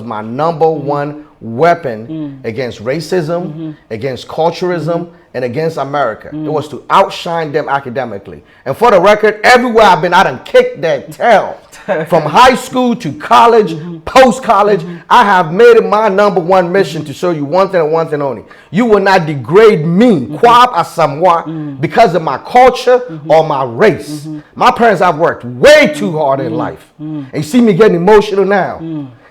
my number one weapon against racism, against culturalism, and against America. It was to outshine them academically. And for the record, everywhere I've been, I done kicked that tail. From high school to college, post-college, I have made it my number one mission to show you one thing and one thing only. You will not degrade me, Kwab Asamoah, because of my culture or my race. My parents have worked way too hard in life. And you see me getting emotional now.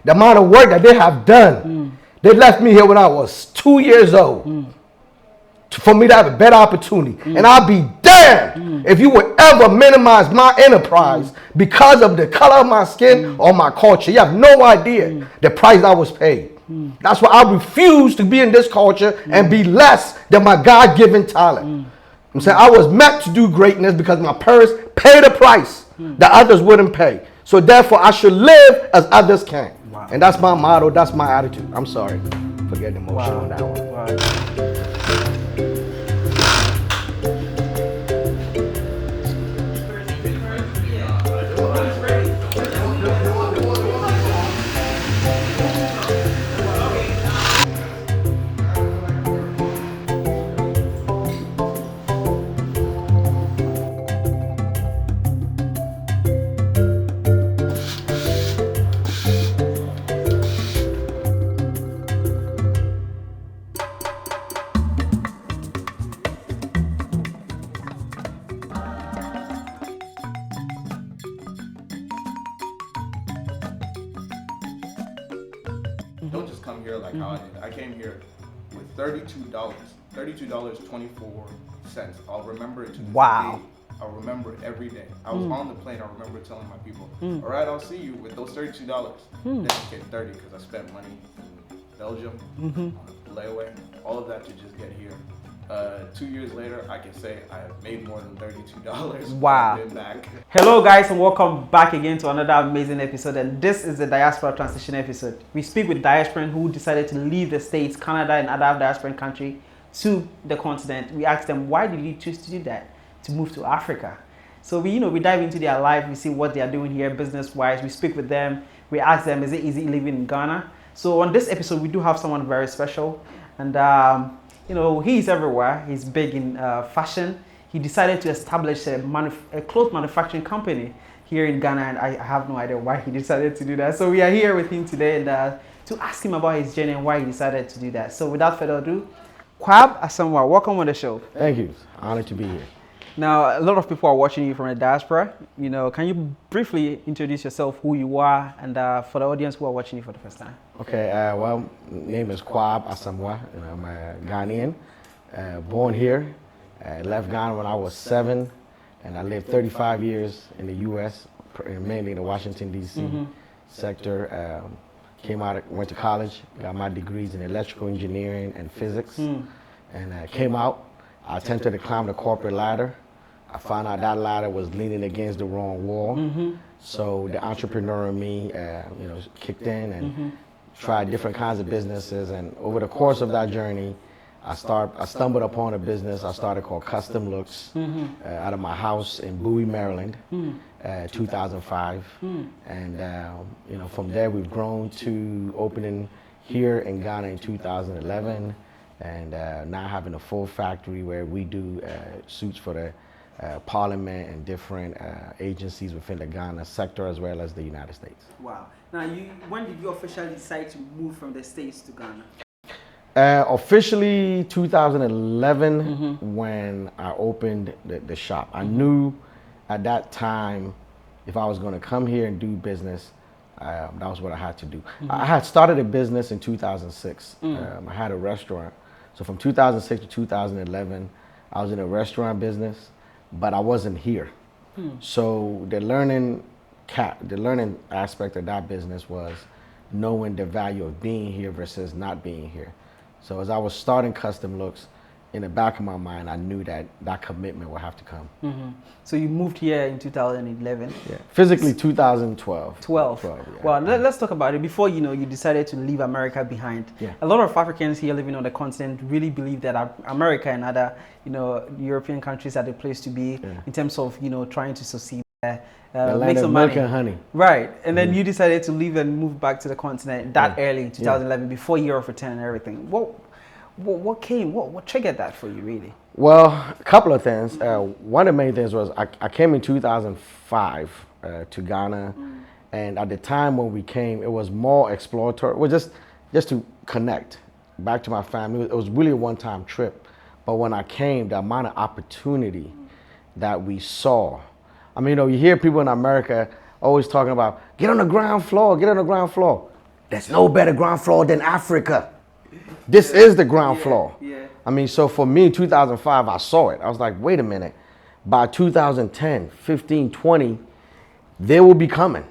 The amount of work that they have done. They left me here when I was 2 years old. For me to have a better opportunity. And I'll be damned if you would ever minimize my enterprise because of the color of my skin or my culture. You have no idea the price I was paid. That's why I refuse to be in this culture and be less than my God-given talent. I'm saying I was meant to do greatness because my parents paid a price that others wouldn't pay. So therefore, I should live as others can. Wow. And that's my motto. That's my attitude. I'm sorry for getting emotional on that one. Wow. Don't just come here like how I did. I came here with $32, $32.24. I'll remember it to this day. I'll remember it every day. I was on the plane. I remember telling my people, all right, I'll see you with those $32. Then I get 30 because I spent money in Belgium, on a layaway, all of that to just get here. 2 years later, I can say I have made more than $32. Wow. Been back. Hello guys, and welcome back again to another amazing episode, and this is the Diaspora Transition episode. We speak with diasporans who decided to leave the States, Canada, and other diasporan countries to the continent. We ask them, why did you choose to do that? To move to Africa. So we dive into their life, we see what they are doing here business-wise, we speak with them, we ask them, is it easy living in Ghana? So on this episode, we do have someone very special, and he's everywhere. He's big in fashion. He decided to establish a clothes manufacturing company here in Ghana, and I have no idea why he decided to do that. So we are here with him today and to ask him about his journey and why he decided to do that. So without further ado, Kwab Asamoah, welcome on the show. Thank you. Honored to be here. Now, a lot of people are watching you from the diaspora. Can you briefly introduce yourself, who you are, and for the audience who are watching you for the first time? Okay, well, my name is Kwab Asamoah. I'm a Ghanaian, born here. Left Ghana when I was 7, and I lived 35 years in the U.S., mainly in the Washington, D.C. sector. Came out, went to college, got my degrees in electrical engineering and physics, and came out. I attempted to climb the corporate ladder. I found out that ladder was leaning against the wrong wall. So the entrepreneur in me, kicked in and tried different kinds of businesses. And over the course of that journey, I stumbled upon a business I started called Kustom Looks out of my house in Bowie, Maryland, 2005. And from there we've grown to opening here in Ghana in 2011. And now having a full factory where we do suits for the Parliament and different agencies within the Ghana sector as well as the United States. Wow. Now, when did you officially decide to move from the States to Ghana? Officially 2011 when I opened the shop. I knew at that time if I was going to come here and do business, that was what I had to do. I had started a business in 2006. I had a restaurant. So from 2006 to 2011, I was in a restaurant business, but I wasn't here. So the learning aspect of that business was knowing the value of being here versus not being here. So as I was starting Kustom Looks, in the back of my mind, I knew that commitment would have to come. So you moved here in 2011? Yeah, physically 2012. 12. Yeah. Well, let's talk about it. Before you decided to leave America behind. Yeah. A lot of Africans here living on the continent really believe that America and other European countries are the place to be in terms of trying to succeed. make some money. Milk and honey. Right. And then you decided to leave and move back to the continent that early in 2011, before year of return and everything. What triggered that for you, really? Well, a couple of things. One of the main things was I came in 2005 to Ghana, and at the time when we came, it was more exploratory. Well, just to connect back to my family. It was really a one-time trip. But when I came, the amount of opportunity that we saw. I mean, you hear people in America always talking about, get on the ground floor, get on the ground floor. There's no better ground floor than Africa. This is the ground floor. Yeah. I mean, so for me, 2005, I saw it. I was like, wait a minute. By 2010, 15, 20, they will be coming.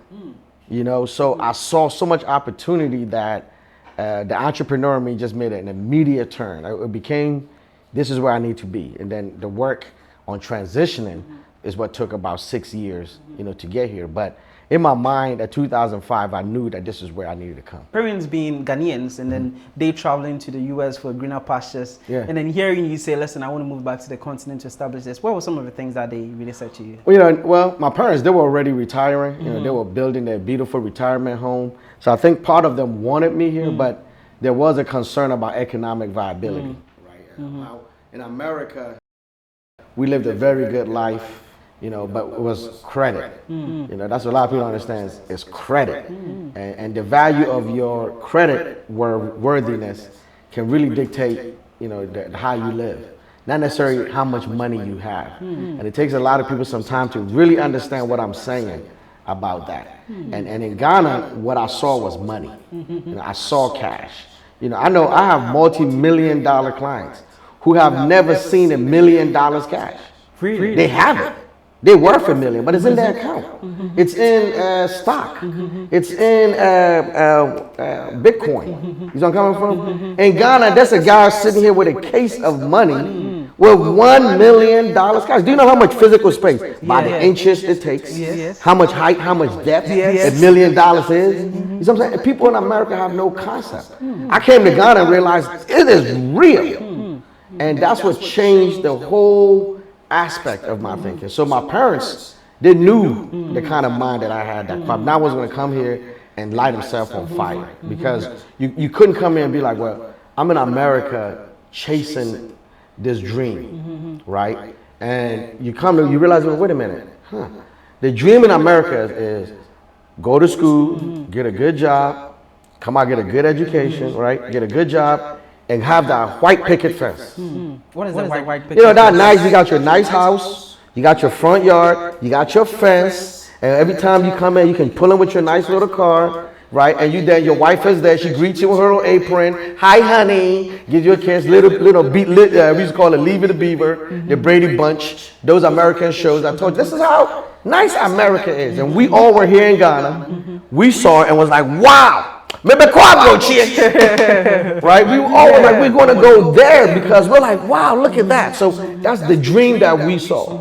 So I saw so much opportunity that the entrepreneur in me just made an immediate turn. It became, this is where I need to be. And then the work on transitioning is what took about 6 years, to get here. But in my mind, at 2005, I knew that this is where I needed to come. Parents being Ghanaians, and then they traveling to the US for greener pastures, Yeah. and then hearing you say, listen, I want to move back to the continent to establish this. What were some of the things that they really said to you? Well, my parents, they were already retiring. They were building their beautiful retirement home. So I think part of them wanted me here, but there was a concern about economic viability. Right. In America, we lived a very good life. But it was credit. That's what a lot of people don't understand is credit. And the value of your credit worthiness can really dictate, how you live. Not necessarily how much money you have. And it takes a lot of people some time to really understand what I'm saying about that. And in Ghana, what I saw was money. I saw cash. I know I have multi-million dollar clients who have never seen $1 million cash. Really? They have it. They're worth $1 million, but it's in their account. It's in stock. It's in Bitcoin. You know where I'm coming from? In Ghana, there's a guy sitting here with a case of money with $1 million cash. Do you know how much physical space? By the inches it takes. Yes. How much height, how much depth $1 million is. You know what I'm saying? People in America have no concept. I came to Ghana and realized it is real. And that's what changed the whole aspect of my thinking. So my parents, they knew the kind of mind that I had, that Kwabena was going to come here and light himself on fire. Because you couldn't come here and be like, well, I'm in America chasing this dream, right? And you come and you realize, well, wait a minute, the dream in America is go to school, get a good job, come out, get a good education, right? Get a good job, and have that white picket fence. What is that white picket fence? That nice, you got your nice house, you got your front yard, you got your fence, and every time you come in, you can pull in with your nice little car, right? And your wife is there, she greets you with her little apron, hi honey, gives you a kiss, we used to call it Leave It to Beaver, the Brady Bunch, those American shows. I told you, this is how nice America is. And we all were here in Ghana, we saw it and was like, wow. Maybe Kwab go cheer, right? We all were like, we're going to go there because we're like, wow, look at that. So that's the dream that we saw.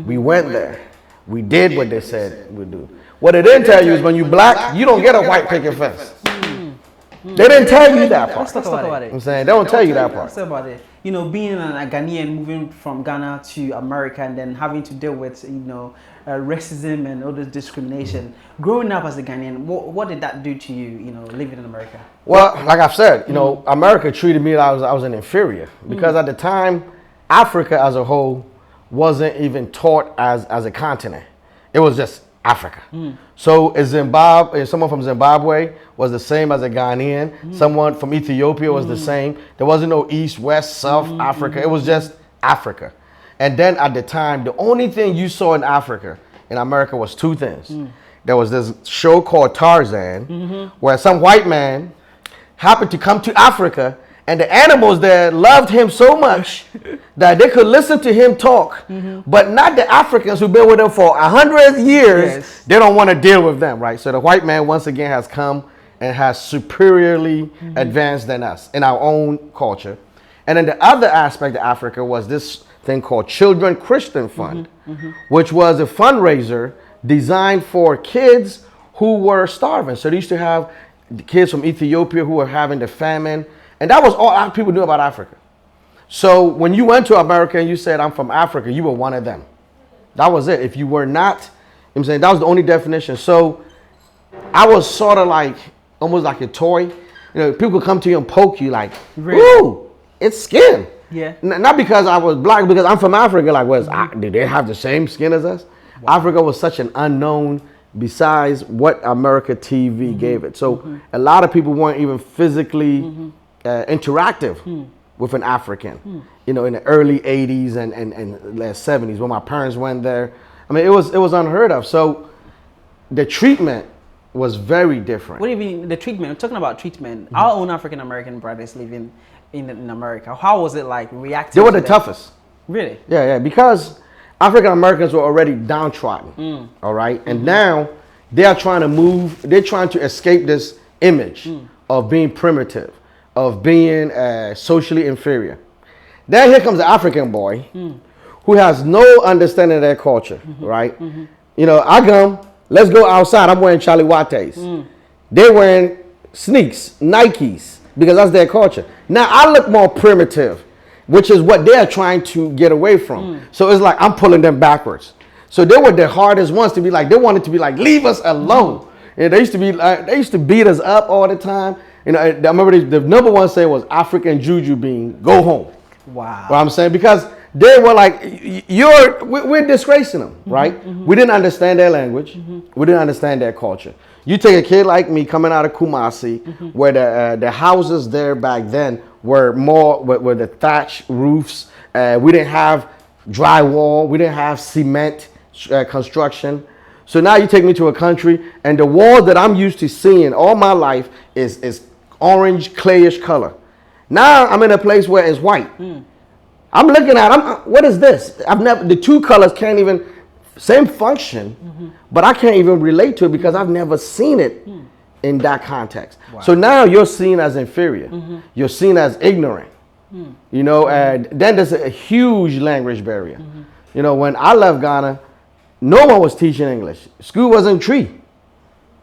We went there. We did what they said we'd do. What they didn't tell you is when you black, you don't get a white picket fence. They didn't tell you that part. Let's talk about it. I'm saying they don't tell you that part. Let's talk about it. Being a Ghanaian, moving from Ghana to America, and then having to deal with, racism and all this discrimination. Growing up as a Ghanaian, what did that do to you, living in America? Well, like I've said, America treated me like I was an inferior. Because at the time, Africa as a whole wasn't even taught as a continent. It was just Africa. So someone from Zimbabwe was the same as a Ghanaian. Someone from Ethiopia was the same. There wasn't no East, West, South Africa. It was just Africa. And then at the time, the only thing you saw in Africa, in America, was two things. There was this show called Tarzan, where some white man happened to come to Africa, and the animals there loved him so much that they could listen to him talk, but not the Africans who've been with him for 100 years. Yes. They don't want to deal with them, right? So the white man once again has come and has superiorly advanced than us in our own culture. And then the other aspect of Africa was this thing called Children Christian Fund, which was a fundraiser designed for kids who were starving. So they used to have the kids from Ethiopia who were having the famine. And that was all people knew about Africa. So when you went to America and you said, I'm from Africa, you were one of them. That was it. If you were not I'm saying? That was the only definition. So I was sort of like, almost like a toy. You know, people come to you and poke you like, ooh, it's skin. Yeah. Not because I was black, because I'm from Africa. Like, did they have the same skin as us? Wow. Africa was such an unknown besides what America TV gave it. So a lot of people weren't even physically interactive with an African, you know, in the early 80s and late 70s when my parents went there. I mean, it was unheard of. So the treatment was very different. What do you mean the treatment? I'm talking about treatment. Our own African American brothers living in America. How was it like reacting? They were the toughest. Really? Yeah, because African Americans were already downtrodden. All right, and now they are trying to move. They're trying to escape this image of being primitive, of being socially inferior. Then here comes the African boy who has no understanding of their culture. Right? You know, I come. Let's go outside. I'm wearing Charlie Wattes. They're wearing sneaks, Nikes, because that's their culture. Now I look more primitive, which is what they're trying to get away from. So it's like I'm pulling them backwards. So they were the hardest ones to be like, they wanted to be like, leave us alone. And they used to be like, they used to beat us up all the time. You know, I remember the number one saying was African Juju being, go home. Wow. What I'm saying, because they were like, we're disgracing them, right? We didn't understand their language. We didn't understand their culture. You take a kid like me coming out of Kumasi, where the houses there back then were more with the thatch roofs. We didn't have drywall. We didn't have cement construction. So now you take me to a country, and the wall that I'm used to seeing all my life is orange, clayish color. Now I'm in a place where it's white. I'm looking at, what is this? The two colors can't even, same function, but I can't even relate to it because I've never seen it in that context. Wow. So now you're seen as inferior. You're seen as ignorant. You know, and then there's a huge language barrier. You know, when I left Ghana, no one was teaching English. School wasn't free,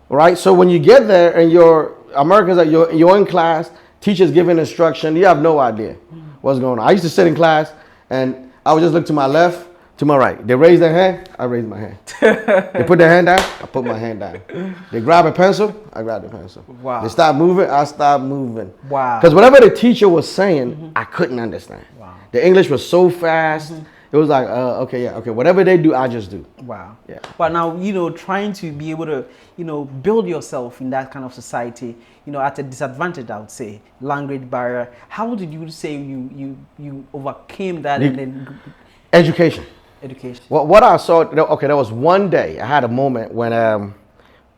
right? So when you get there and you're Americans, you're in class, teachers giving instruction, you have no idea what's going on. I used to sit in class and I would just look to my left, to my right. They raise their hand, I raise my hand. They put their hand down, I put my hand down. They grab a pencil, I grab the pencil. Wow. They stop moving, I stop moving. Wow. Because whatever the teacher was saying, I couldn't understand. Wow. The English was so fast. It was like, okay, whatever they do, I just do. Wow. Yeah. But now, you know, trying to be able to, you know, build yourself in that kind of society, you know, at a disadvantage, I would say, language barrier. How did you say you overcame that? And then education. Well, what I saw, okay, there was one day, I had a moment when I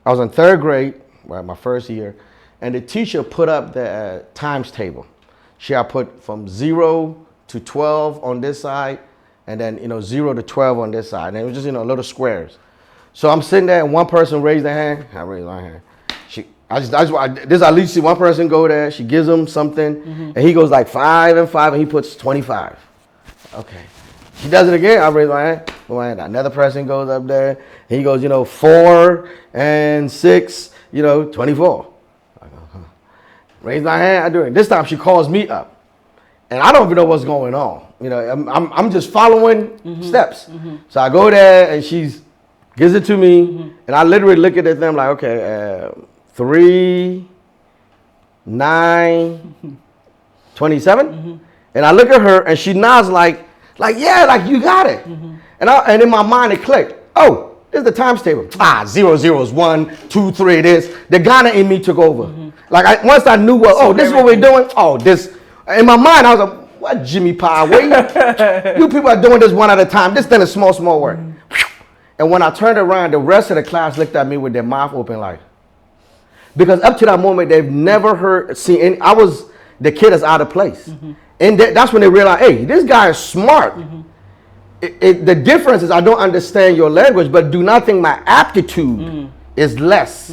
was in third grade, my first year, and the teacher put up the times table. She had put from 0 to 12 on this side, and then, you know, 0 to 12 on this side. And it was just, you know, little squares. So I'm sitting there and one person raised their hand. I raised my hand. I at least see one person go there. She gives him something and he goes like 5 and 5 and he puts 25. Okay. She does it again. I raise my hand. Another person goes up there. And he goes, you know, 4 and 6, you know, 24. I go, raise my hand. I do it. This time she calls me up. And I don't even know what's going on. You know, I'm just following steps. So I go there and she gives it to me. And I literally look at them like, okay, 3, 9, 27. And I look at her and she nods like yeah, like you got it. And in my mind it clicked. Oh, this is the times table. 0, 0 is 1, 2, 3 it is. The Ghana in me took over. Like once I knew this is what we're doing. Oh, this. In my mind, I was like, what, Jimmy Pie? You people are doing this one at a time. This thing is small work. And when I turned around, the rest of the class looked at me with their mouth open like. Because up to that moment, they've never seen any. I was the kid that's out of place. And that's when they realized, hey, this guy is smart. The difference is I don't understand your language, but do not think my aptitude is less.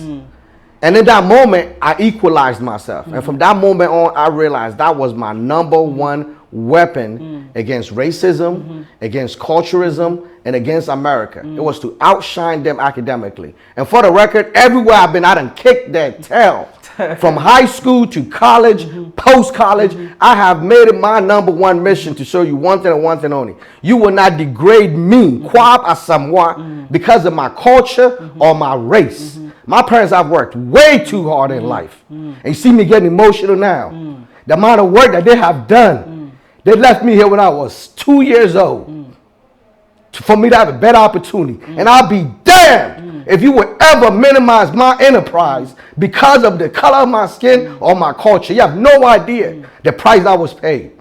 And in that moment, I equalized myself. And from that moment on, I realized that was my number one weapon against racism, against culturism, and against America. It was to outshine them academically. And for the record, everywhere I've been, I done kicked their tail. From high school to college, post-college, I have made it my #1 mission to show you one thing and one thing only. You will not degrade me, Kwab Asamoah, because of my culture or my race. My parents have worked way too hard in life. And you see me getting emotional now. The amount of work that they have done. They left me here when I was 2 years old. For me to have a better opportunity. And I'll be damned if you would ever minimize my enterprise because of the color of my skin or my culture. You have no idea the price I was paid.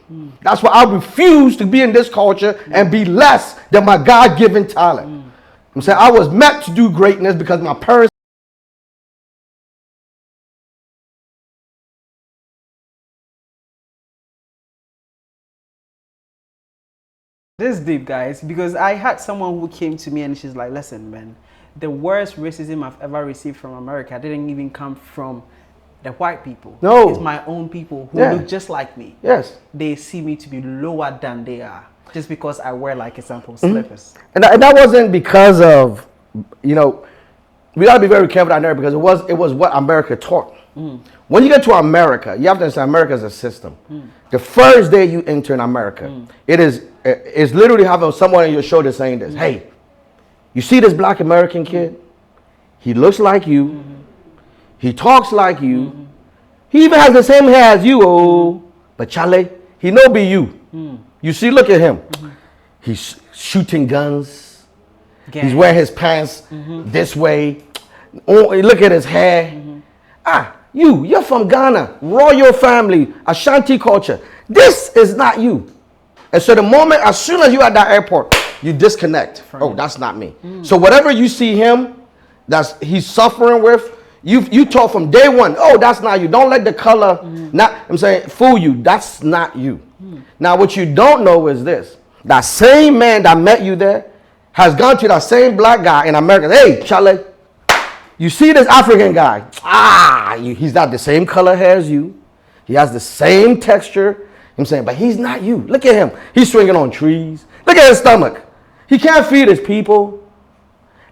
That's why I refuse to be in this culture and be less than my God-given talent. I'm saying I was meant to do greatness because my parents. This is deep, guys, because I had someone who came to me and she's like, listen, man, the worst racism I've ever received from America didn't even come from the white people. No. It's my own people who look just like me. Yes. They see me to be lower than they are just because I wear, like, example, slippers. And that wasn't because of, you know, we got to be very careful down there because it was what America taught. When you get to America, you have to understand America is a system. The first day you enter in America, it's literally having someone on your shoulder saying this, hey, you see this black American kid? He looks like you. He talks like you. He even has the same hair as you, but Charlie, he no be you. You see, look at him. He's shooting guns. He's wearing his pants this way. Oh, look at his hair. You're from Ghana, royal family, Ashanti culture. This is not you. And so the moment, as soon as you're at that airport, you disconnect. Oh, that's not me. So whatever you see him, he's suffering with, you taught from day one, oh, that's not you. Don't let the color, fool you. That's not you. Now, what you don't know is this. That same man that met you there has gone to that same black guy in America. Hey, Charlie, you see this African guy? He's not the same color hair as you. He has the same texture. I'm saying, but he's not you. Look at him. He's swinging on trees. Look at his stomach. He can't feed his people.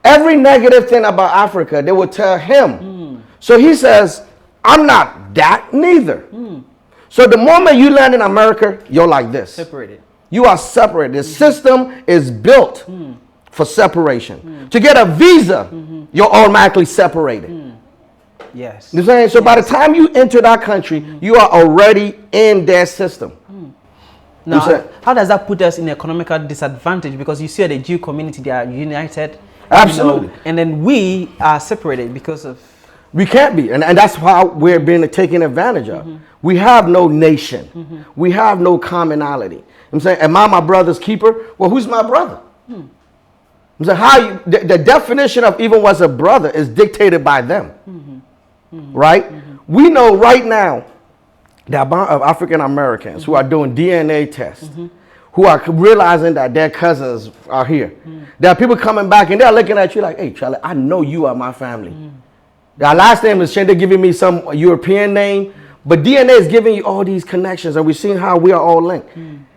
Every negative thing about Africa, they will tell him. So he says, I'm not that neither. So the moment you land in America, you're like this. Separated. You are separated. The system is built for separation. To get a visa, you're automatically separated. Yes. You know what I'm saying? So by the time you enter that country, you are already in their system. Now, how does that put us in economical disadvantage? Because you see the Jew community, they are united. Absolutely. And then we are separated because of... We can't be. And that's how we're being taken advantage of. We have no nation. We have no commonality. I'm saying, am I my brother's keeper? Well, who's my brother? I'm saying, the definition of even what's a brother is dictated by them. Right? We know right now the amount of African Americans who are doing DNA tests, who are realizing that their cousins are here. There are people coming back and they're looking at you like, hey, Charlie, I know you are my family. Their last name is They're giving me some European name, but DNA is giving you all these connections, and we've seen how we are all linked.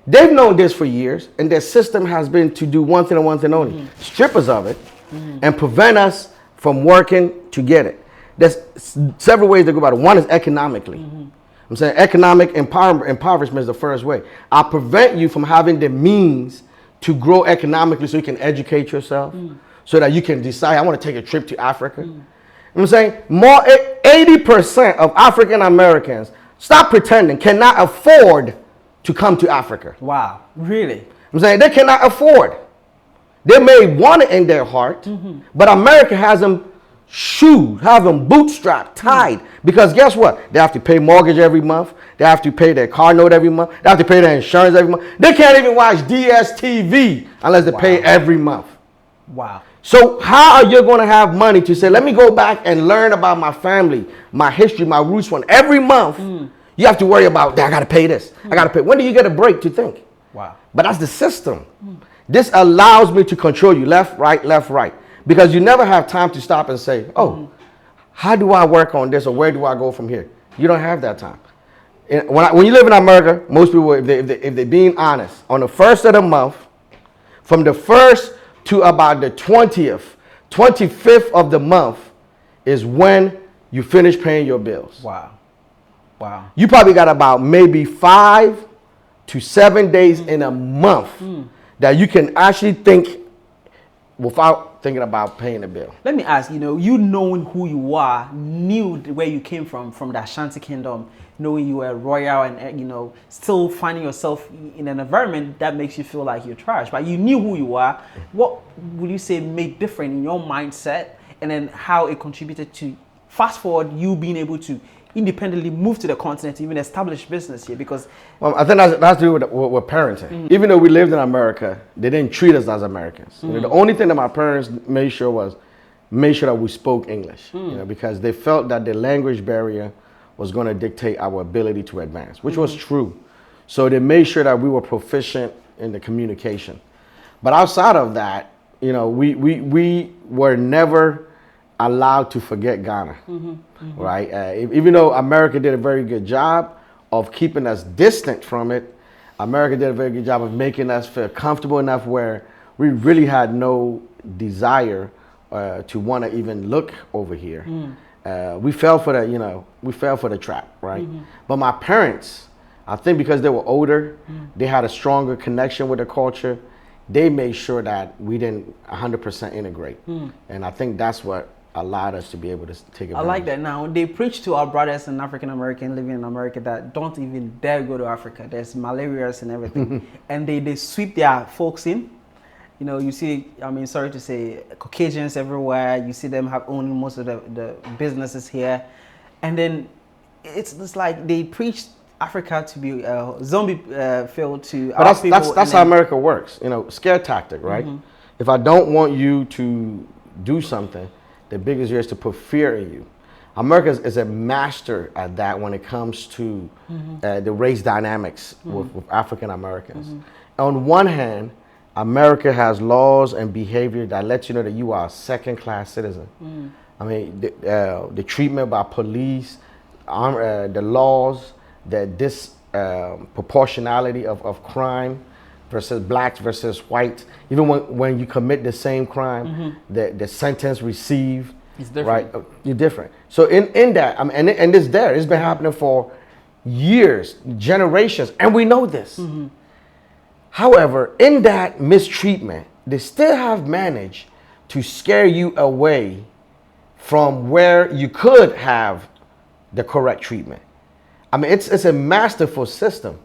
They've known this for years, and their system has been to do one thing and one thing only, strip us of it and prevent us from working to get it. There's several ways to go about it. One is economically. I'm saying economic impoverishment is the first way. I prevent you from having the means to grow economically so you can educate yourself, so that you can decide, I want to take a trip to Africa. You know what I'm saying? 80% of African Americans, stop pretending, cannot afford to come to Africa. Wow, really? I'm saying they cannot afford. They may want it in their heart, but America has them have them bootstrapped, tied. Because guess what? They have to pay mortgage every month. They have to pay their car note every month. They have to pay their insurance every month. They can't even watch DSTV unless they pay every month. Wow. So how are you going to have money to say, let me go back and learn about my family, my history, my roots one every month? You have to worry about, I got to pay this. I got to pay. When do you get a break to think? Wow. But that's the system. This allows me to control you left, right. Because you never have time to stop and say, oh, how do I work on this, or where do I go from here? You don't have that time. When you live in America, most people, if they're being honest, on the first of the month, from the 1st to about the 20th, 25th of the month is when you finish paying your bills. Wow. Wow. You probably got about maybe 5 to 7 days in a month that you can actually think without thinking about paying the bill. Let me ask, you knowing who you are, knew where you came from the Ashanti Kingdom, knowing you were royal and, still finding yourself in an environment that makes you feel like you're trash, but you knew who you are. What would you say made different in your mindset, and then how it contributed to, fast forward, you being able to independently move to the continent, even establish business here? Because I think that's to do with parenting. Even though we lived in America, they didn't treat us as Americans. The only thing that my parents made sure that we spoke English, because they felt that the language barrier was going to dictate our ability to advance, which was true. So they made sure that we were proficient in the communication. But outside of that, we were never allowed to forget Ghana, right? Even though America did a very good job of keeping us distant from it, America did a very good job of making us feel comfortable enough where we really had no desire to want to even look over here. We fell for the trap, right? But my parents, I think because they were older, they had a stronger connection with the culture. They made sure that we didn't 100% integrate. And I think that's what allowed us to be able to take advantage. I like that. Now, they preach to our brothers and African American living in America that don't even dare go to Africa. There's malaria and everything. And they sweep their folks in. You see, sorry to say, Caucasians everywhere. You see them owning most of the businesses here. And then it's like they preach Africa to be zombie filled to our people. That's how America works. Scare tactic, right? If I don't want you to do something, the biggest year is to put fear in you. America is a master at that when it comes to the race dynamics with African Americans. On one hand, America has laws and behavior that lets you know that you are a second-class citizen. The treatment by police, the laws, the proportionality of crime versus blacks versus whites. Even when you commit the same crime, the sentence received is different. Right? You're different. So in that, and it's there. It's been happening for years, generations, and we know this. However, in that mistreatment, they still have managed to scare you away from where you could have the correct treatment. It's a masterful system.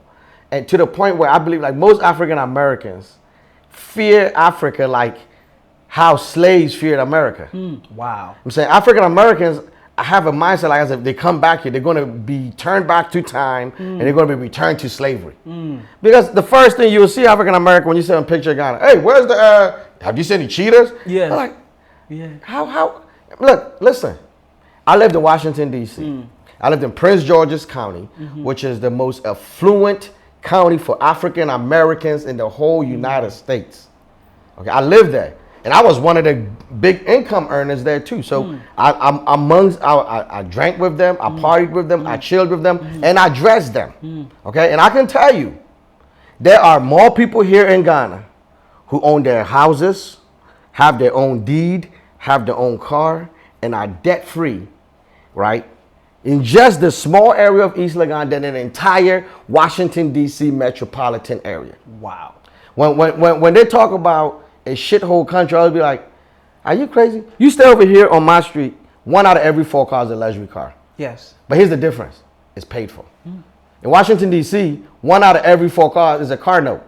And to the point where I believe like most African Americans fear Africa like how slaves feared America. Wow. I'm saying African Americans have a mindset like as if they come back here, they're going to be turned back to time and they're going to be returned to slavery. Because the first thing you will see African American when you see a picture of Ghana, hey, where's the, have you seen any cheaters? Yeah. I'm like, how, look, listen, I lived in Washington, D.C. I lived in Prince George's County, which is the most affluent county for African Americans in the whole United States. Okay, I lived there. And I was one of the big income earners there too. So I drank with them, I partied with them, I chilled with them, and I dressed them. Okay, and I can tell you, there are more people here in Ghana who own their houses, have their own deed, have their own car, and are debt free, right? In just the small area of East Legon than an entire Washington, D.C. metropolitan area. Wow. When they talk about a shithole country, I'll be like, are you crazy? You stay over here on my street, 1 out of every 4 cars is a luxury car. Yes. But here's the difference. It's paid for. In Washington, D.C., 1 out of every 4 cars is a car note.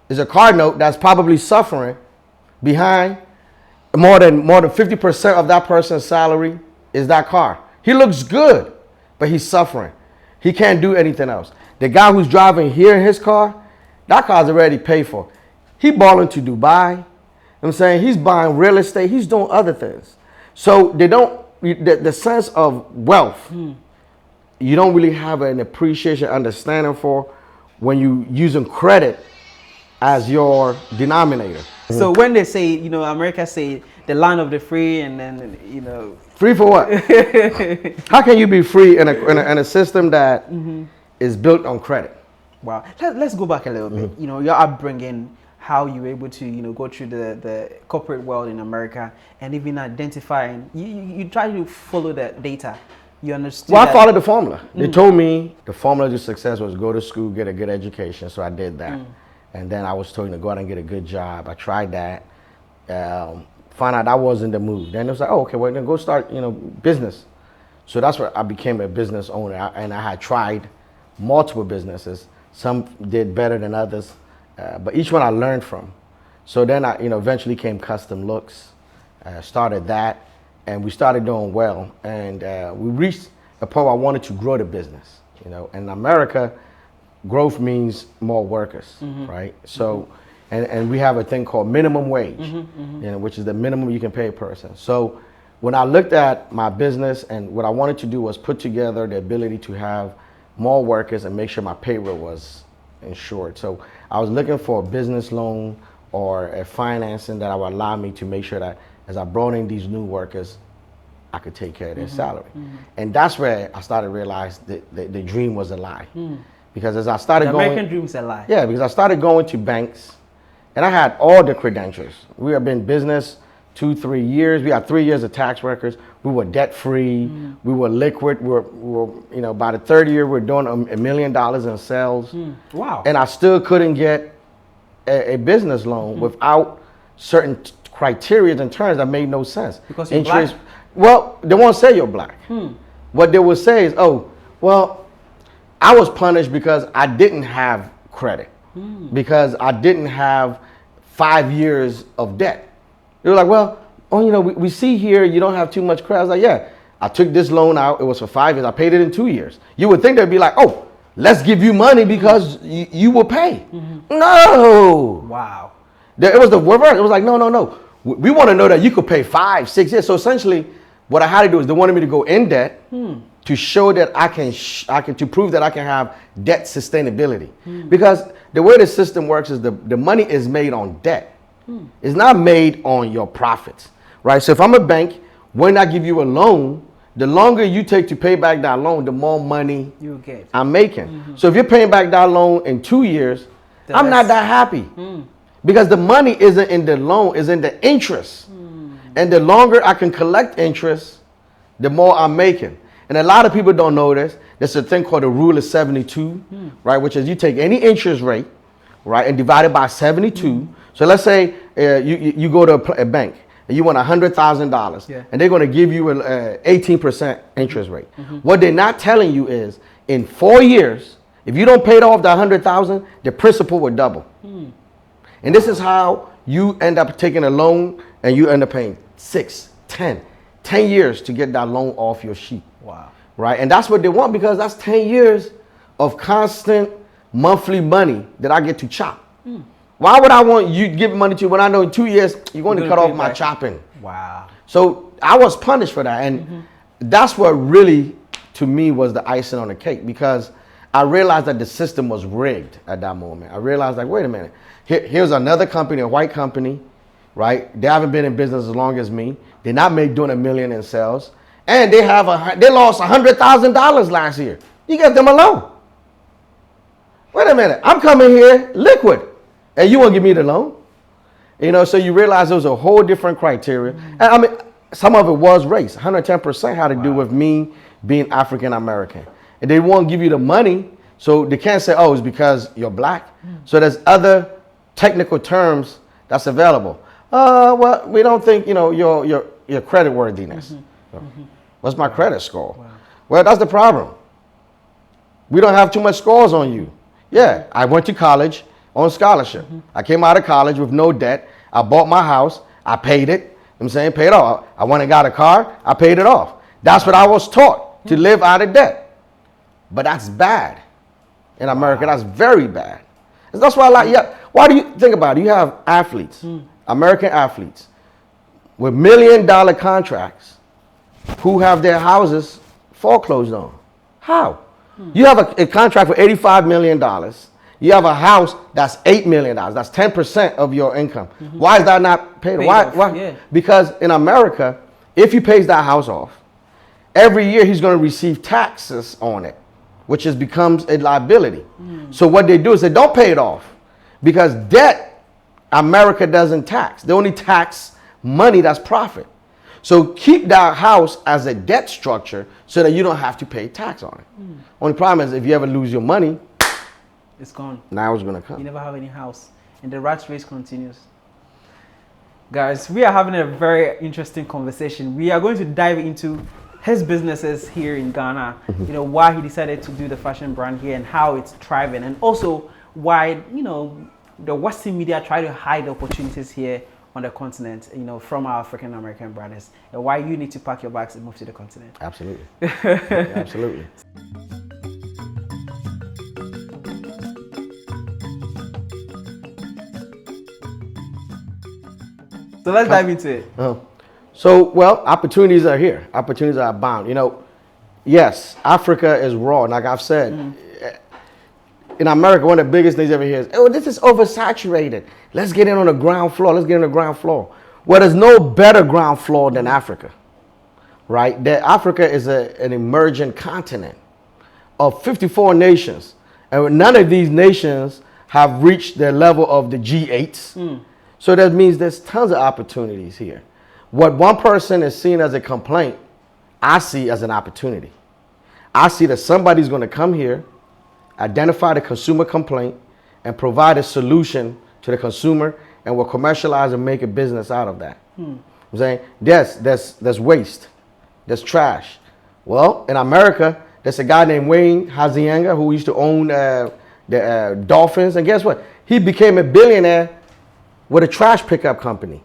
It's a car note that's probably suffering behind more than 50% of that person's salary is that car. He looks good, but he's suffering. He can't do anything else. The guy who's driving here in his car, that car's already paid for. He balling to Dubai. I'm saying he's buying real estate. He's doing other things. So they don't, the sense of wealth, you don't really have an appreciation, understanding for when you using credit as your denominator. So when they say, America say the land of the free, and then, Free for what? How can you be free in a system that is built on credit? Wow. Let's go back a little bit. Your upbringing, how you were able to, go through the corporate world in America and even identifying. You try to follow the data. You understood. Well, I followed the formula. They told me the formula to success was go to school, get a good education. So I did that. And then I was told to go out and get a good job. I tried that. Found out I wasn't the move. Then it was like, oh, okay, well, then go start, business. So that's where I became a business owner. And I had tried multiple businesses. Some did better than others, but each one I learned from. So then I, eventually came Kustom Looks, started that. And we started doing well, and we reached a point where I wanted to grow the business. In America, growth means more workers, right? So, and we have a thing called minimum wage, which is the minimum you can pay a person. So, when I looked at my business, and what I wanted to do was put together the ability to have more workers and make sure my payroll was insured. So, I was looking for a business loan or a financing that would allow me to make sure that as I brought in these new workers, I could take care of their salary. And that's where I started to realize that the dream was a lie. Because as I started going... American dream's a lie. Yeah, because I started going to banks, and I had all the credentials. We have been in business 2-3 years. We had 3 years of tax records. We were debt-free. We were liquid. We were by the third year, we were doing $1 million in sales. Wow. And I still couldn't get a business loan without certain criteria and terms that made no sense. Because you're black? Well, they won't say you're black. What they will say is, oh, well, I was punished because I didn't have credit, because I didn't have 5 years of debt. They were like, well, we see here you don't have too much credit. I was like, yeah, I took this loan out. It was for 5 years. I paid it in 2 years. You would think they'd be like, oh, let's give you money because you will pay. No. Wow. It was the reverse. It was like, no. We want to know that you could pay 5-6 years. So essentially, what I had to do is they wanted me to go in debt to show that I can to prove that I can have debt sustainability. Because the way the system works is the money is made on debt. It's not made on your profits, right? So if I'm a bank, when I give you a loan, the longer you take to pay back that loan, the more money you get. I'm making. So if you're paying back that loan in 2 years, I'm not that happy. Because the money isn't in the loan, it's in the interest. And the longer I can collect interest, the more I'm making. And a lot of people don't know this. There's a thing called the rule of 72, right? Which is you take any interest rate, right, and divide it by 72. So let's say you go to a bank and you want $100,000, and they're going to give you an 18% interest rate. What they're not telling you is in 4 years, if you don't pay off the $100,000, the principal will double. And this is how you end up taking a loan and you end up paying 6, 10 years to get that loan off your sheet. Wow. Right? And that's what they want, because that's 10 years of constant monthly money that I get to chop. Why would I want you to give money to when I know in 2 years you're going to cut off my chopping? Wow. So I was punished for that. And that's what really, to me, was the icing on the cake, because I realized that the system was rigged at that moment. I realized, like, wait a minute. Here's another company, a white company, right? They haven't been in business as long as me. They're not doing $1 million in sales. And they lost $100,000 last year. You get them a loan. Wait a minute. I'm coming here liquid, and you won't give me the loan. So you realize there was a whole different criteria. And I mean, some of it was race. 110% had to do with me being African American. And they won't give you the money, so they can't say, oh, it's because you're black. So there's other technical terms that's available. Well, we don't think, your credit worthiness. What's my credit score? Wow. Well, that's the problem. We don't have too much scores on you. Yeah, I went to college on scholarship. I came out of college with no debt. I bought my house. I paid it. Paid it off. I went and got a car. I paid it off. That's what I was taught, to live out of debt. But that's bad. In America, that's very bad. And that's why why do you think about it? You have athletes, American athletes, with $1 million contracts who have their houses foreclosed on. How? You have a contract for $85 million. You have a house that's $8 million. That's 10% of your income. Why is that not paid off? Why? Yeah. Because in America, if he pays that house off, every year he's going to receive taxes on it, which becomes a liability. So what they do is they don't pay it off, because debt America doesn't tax. They only tax money that's profit. So keep that house as a debt structure so that you don't have to pay tax on it. Only problem is if you ever lose your money, it's gone. Now it's going to come. You never have any house. And the rat race continues. Guys, we are having a very interesting conversation. We are going to dive into his businesses here in Ghana, you know, why he decided to do the fashion brand here and how it's thriving, and also why, you know, the Western media try to hide opportunities here on the continent, you know, from our African American brothers, and why you need to pack your bags and move to the continent. Absolutely. Absolutely. So let's dive into it. So, well, opportunities are here. Opportunities are abound. You know, yes, Africa is raw. Like I've said, in America, one of the biggest things ever here is, oh, this is oversaturated. Let's get in on the ground floor. Let's get on the ground floor. Well, there's no better ground floor than Africa, right? That Africa is an emerging continent of 54 nations. And none of these nations have reached the level of the G8s. So that means there's tons of opportunities here. What one person is seen as a complaint, I see as an opportunity. I see that somebody's going to come here, identify the consumer complaint, and provide a solution to the consumer, and will commercialize and make a business out of that. I'm saying, yes, there's waste, there's trash. Well, in America, there's a guy named Wayne Hazianga who used to own the Dolphins, and guess what? He became a billionaire with a trash pickup company.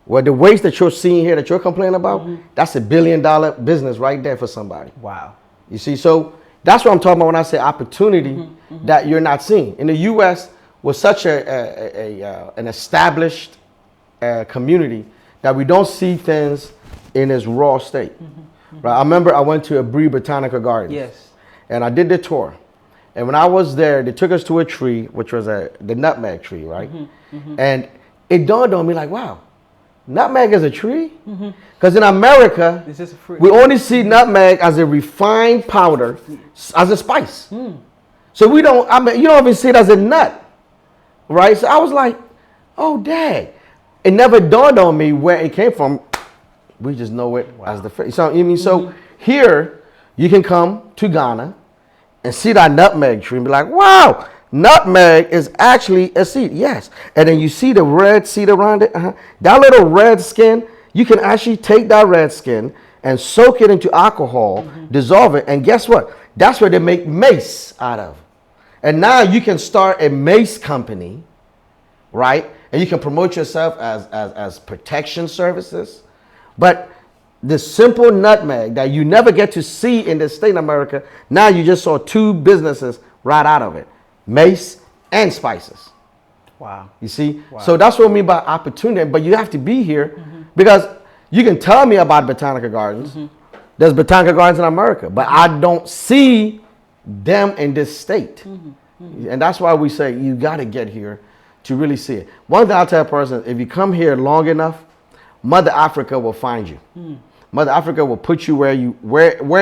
Well, the waste that you're seeing here, that you're complaining about, that's $1 billion business right there for somebody. Wow. You see, so that's what I'm talking about when I say opportunity that you're not seeing. In the U.S., we're such an established community that we don't see things in its raw state. Right? I remember I went to Abri Botanical Gardens. Yes. And I did the tour. And when I was there, they took us to a tree, which was the nutmeg tree, right? And it dawned on me like, wow, nutmeg is a tree? Because in America, It's just a fruit. we only see nutmeg as a refined powder, as a spice. So we don't, I mean, you don't even see it as a nut, right? So I was like, oh, dang. It never dawned on me where it came from. We just know it as the fruit. So, I mean, so here, you can come to Ghana and see that nutmeg tree and be like, wow, nutmeg is actually a seed. Yes. And then you see the red seed around it. That little red skin, you can actually take that red skin and soak it into alcohol, dissolve it, and guess what? That's what they make mace out of. And now you can start a mace company, right? And you can promote yourself as protection services. But the simple nutmeg that you never get to see in the state of America, now you just saw two businesses right out of it. Mace and spices. Wow. You see? Wow. So that's what I mean by opportunity. But you have to be here because you can tell me about botanical gardens. There's botanical gardens in America, but I don't see them in this state. And that's why we say you got to get here to really see it. One thing I'll tell a person, if you come here long enough, Mother Africa will find you. Mother Africa will put you where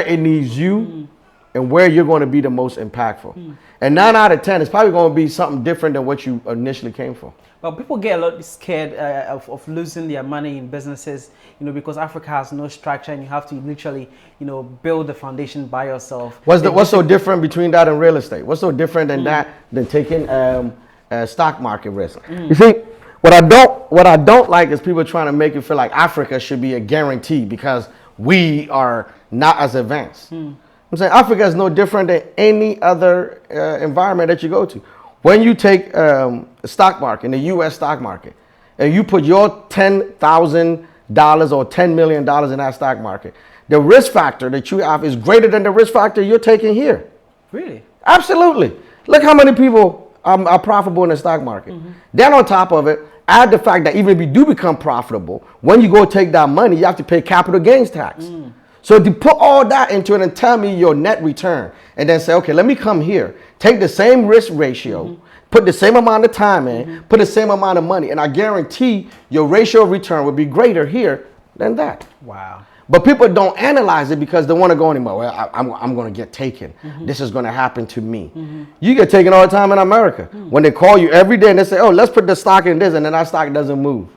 it needs you and where you're going to be the most impactful. And 9 out of 10, it's probably going to be something different than what you initially came for. But people get a lot scared of losing their money in businesses, you know, because Africa has no structure and you have to literally, you know, build the foundation by yourself. What's so different between that and real estate? What's so different than that than taking a stock market risk? You see, what I don't like is people trying to make it feel like Africa should be a guarantee because we are not as advanced. I'm saying Africa is no different than any other environment that you go to. When you take a stock market, in the U.S. stock market, and you put your $10,000 or $10 million in that stock market, the risk factor that you have is greater than the risk factor you're taking here. Really? Absolutely. Look how many people are profitable in the stock market. Then on top of it, add the fact that even if you do become profitable, when you go take that money, you have to pay capital gains tax. So to put all that into it and tell me your net return and then say, okay, let me come here, take the same risk ratio, put the same amount of time in, put the same amount of money, and I guarantee your ratio of return would be greater here than that. Wow. But people don't analyze it because they want to go anymore. Well, I'm going to get taken. This is going to happen to me. You get taken all the time in America. When they call you every day and they say, oh, let's put the stock in this, and then that stock doesn't move.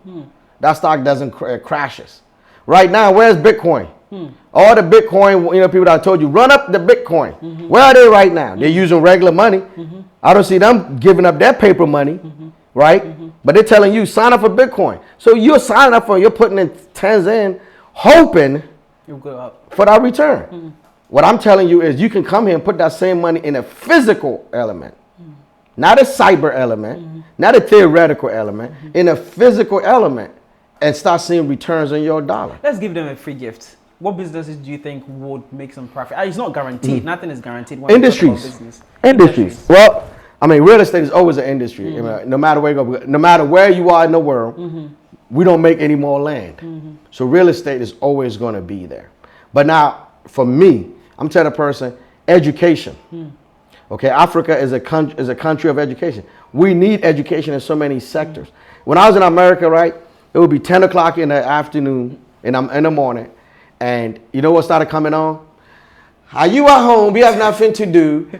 That stock doesn't crashes. Right now, where's Bitcoin? All the Bitcoin, people that I told you, run up the Bitcoin. Where are they right now? They're using regular money. I don't see them giving up their paper money, right? But they're telling you, sign up for Bitcoin. So you're signing up for, you're putting in tens in, hoping you'll go up for that return. What I'm telling you is you can come here and put that same money in a physical element, not a cyber element, not a theoretical element, in a physical element, and start seeing returns on your dollar. Let's give them a free gift. What businesses do you think would make some profit? It's not guaranteed. Nothing is guaranteed. When Industries. Well, I mean, real estate is always an industry. No matter where you go, no matter where you are in the world, we don't make any more land. So real estate is always going to be there. But now, for me, I'm telling a person, education. Okay, Africa is a country of education. We need education in so many sectors. When I was in America, right, it would be 10 o'clock in the afternoon, in the morning, and you know what started coming on? Are you at home? We have nothing to do.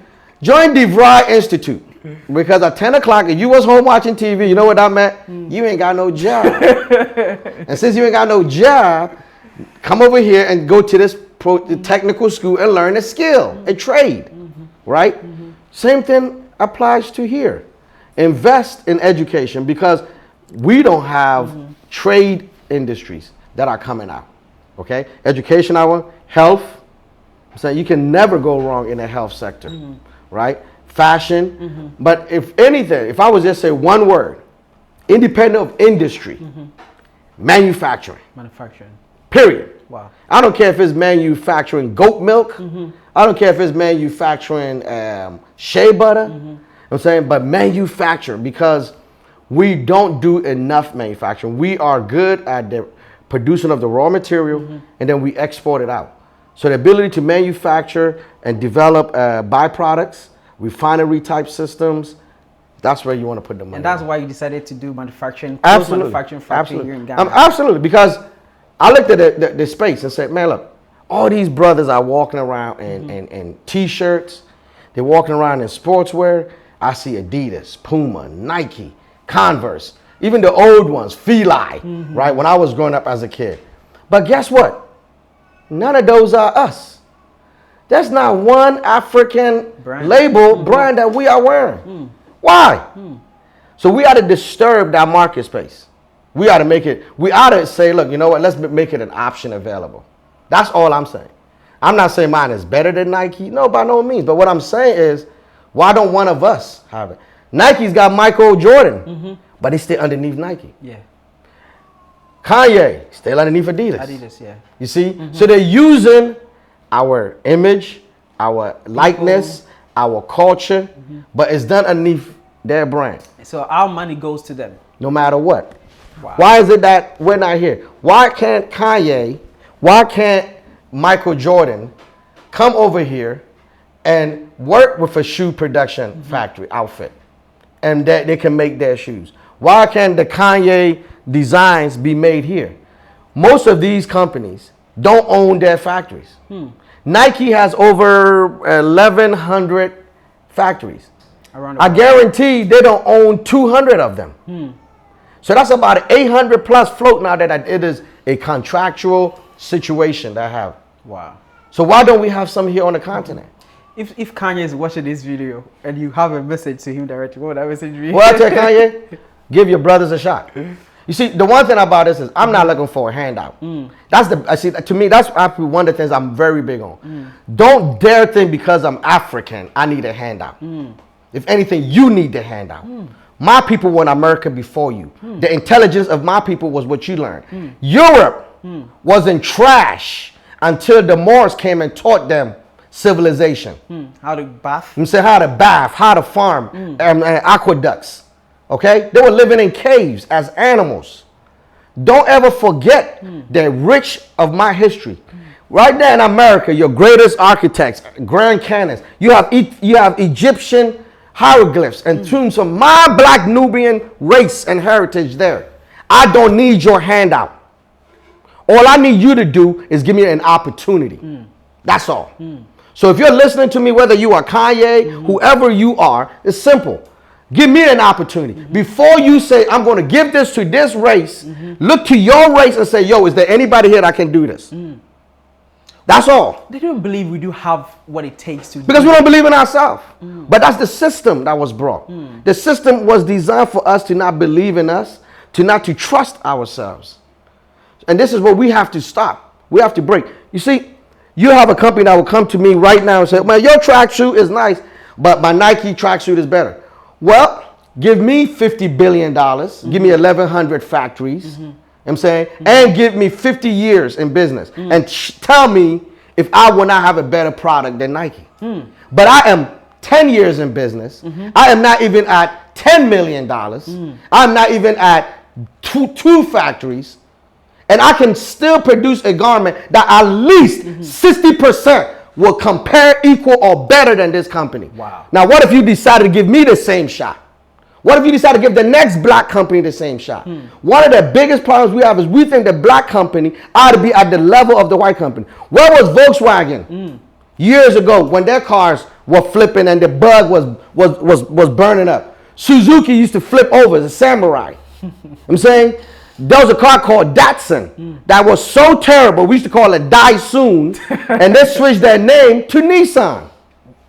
Join DeVry Institute. Because at 10 o'clock, if you was home watching TV, you know what that meant? You ain't got no job. And since you ain't got no job, come over here and go to this technical school and learn a skill, a trade, right? Same thing applies to here. Invest in education because we don't have trade industries that are coming out, okay? Education, health. So you can never go wrong in the health sector, right? Fashion. But if anything, if I was just say one word, independent of industry, manufacturing. Period. Wow. I don't care if it's manufacturing goat milk. I don't care if it's manufacturing shea butter. I'm saying, but manufacture, because we don't do enough manufacturing. We are good at the producing of the raw material, and then we export it out. So the ability to manufacture and develop byproducts, refinery type systems, that's where you want to put the money. And that's why you decided to do manufacturing, absolutely, manufacturing factory here in Ghana. Absolutely, because I looked at the space and said, man, look, all these brothers are walking around in T-shirts. They're walking around in sportswear. I see Adidas, Puma, Nike, Converse, even the old ones, Feli, right, when I was growing up as a kid. But guess what? None of those are us. There's not one African brand that we are wearing. Why? So we ought to disturb that market space. We ought to make it, we ought to say, look, you know what, let's make it an option available. That's all I'm saying. I'm not saying mine is better than Nike. No, by no means. But what I'm saying is, why don't one of us have it? Nike's got Michael Jordan, but he's still underneath Nike. Yeah. Kanye, still underneath Adidas. Adidas, yeah. You see? So they're using our image, our likeness, our culture, but it's done underneath their brand. So our money goes to them. No matter what. Wow. Why is it that we're not here? Why can't Kanye, why can't Michael Jordan come over here and work with a shoe production factory outfit and that they can make their shoes? Why can't the Kanye designs be made here? Most of these companies don't own their factories. Nike has over 1,100 factories. I guarantee they don't own 200 of them. So that's about 800 plus floating out there that it is a contractual situation that I have. Wow. So why don't we have some here on the continent? If Kanye is watching this video and you have a message to him directly, what would that message be? Well, I tell Kanye, give your brothers a shot. You see, the one thing about this is I'm not looking for a handout. That's to me, that's actually one of the things I'm very big on. Don't dare think because I'm African, I need a handout. If anything, you need the handout. My people were in America before you. The intelligence of my people was what you learned. Europe was in trash until the Moors came and taught them civilization. How to bath? How to bath, how to farm, aqueducts. Okay? They were living in caves as animals. Don't ever forget the rich of my history. Right now in America, your greatest architects, Grand Canyons, you have Egyptian hieroglyphs and tombs of my black Nubian race and heritage there. I don't need your handout. All I need you to do is give me an opportunity. That's all. So if you're listening to me, whether you are Kanye, whoever you are, it's simple. Give me an opportunity. Before you say, I'm going to give this to this race, look to your race and say, yo, is there anybody here that can do this? That's all. They don't believe we do have what it takes to Because we don't believe in ourselves. But that's the system that was brought. The system was designed for us to not believe in us, to not to trust ourselves. And this is what we have to stop. We have to break. You see, you have a company that will come to me right now and say, man, your tracksuit is nice, but my Nike tracksuit is better. Well, give me $50 billion, give me 1,100 factories, I'm saying, and give me 50 years in business and tell me if I will not have a better product than Nike. But I am 10 years in business. I am not even at $10 million. I'm not even at two factories. And I can still produce a garment that at least 60% will compare equal or better than this company. Wow. Now, what if you decide to give me the same shot? What if you decide to give the next black company the same shot? One of the biggest problems we have is we think the black company ought to be at the level of the white company. Where was Volkswagen years ago when their cars were flipping and the bug was burning up? Suzuki used to flip over as a samurai. I'm saying there was a car called Datsun that was so terrible we used to call it Die Soon, and they switched their name to Nissan.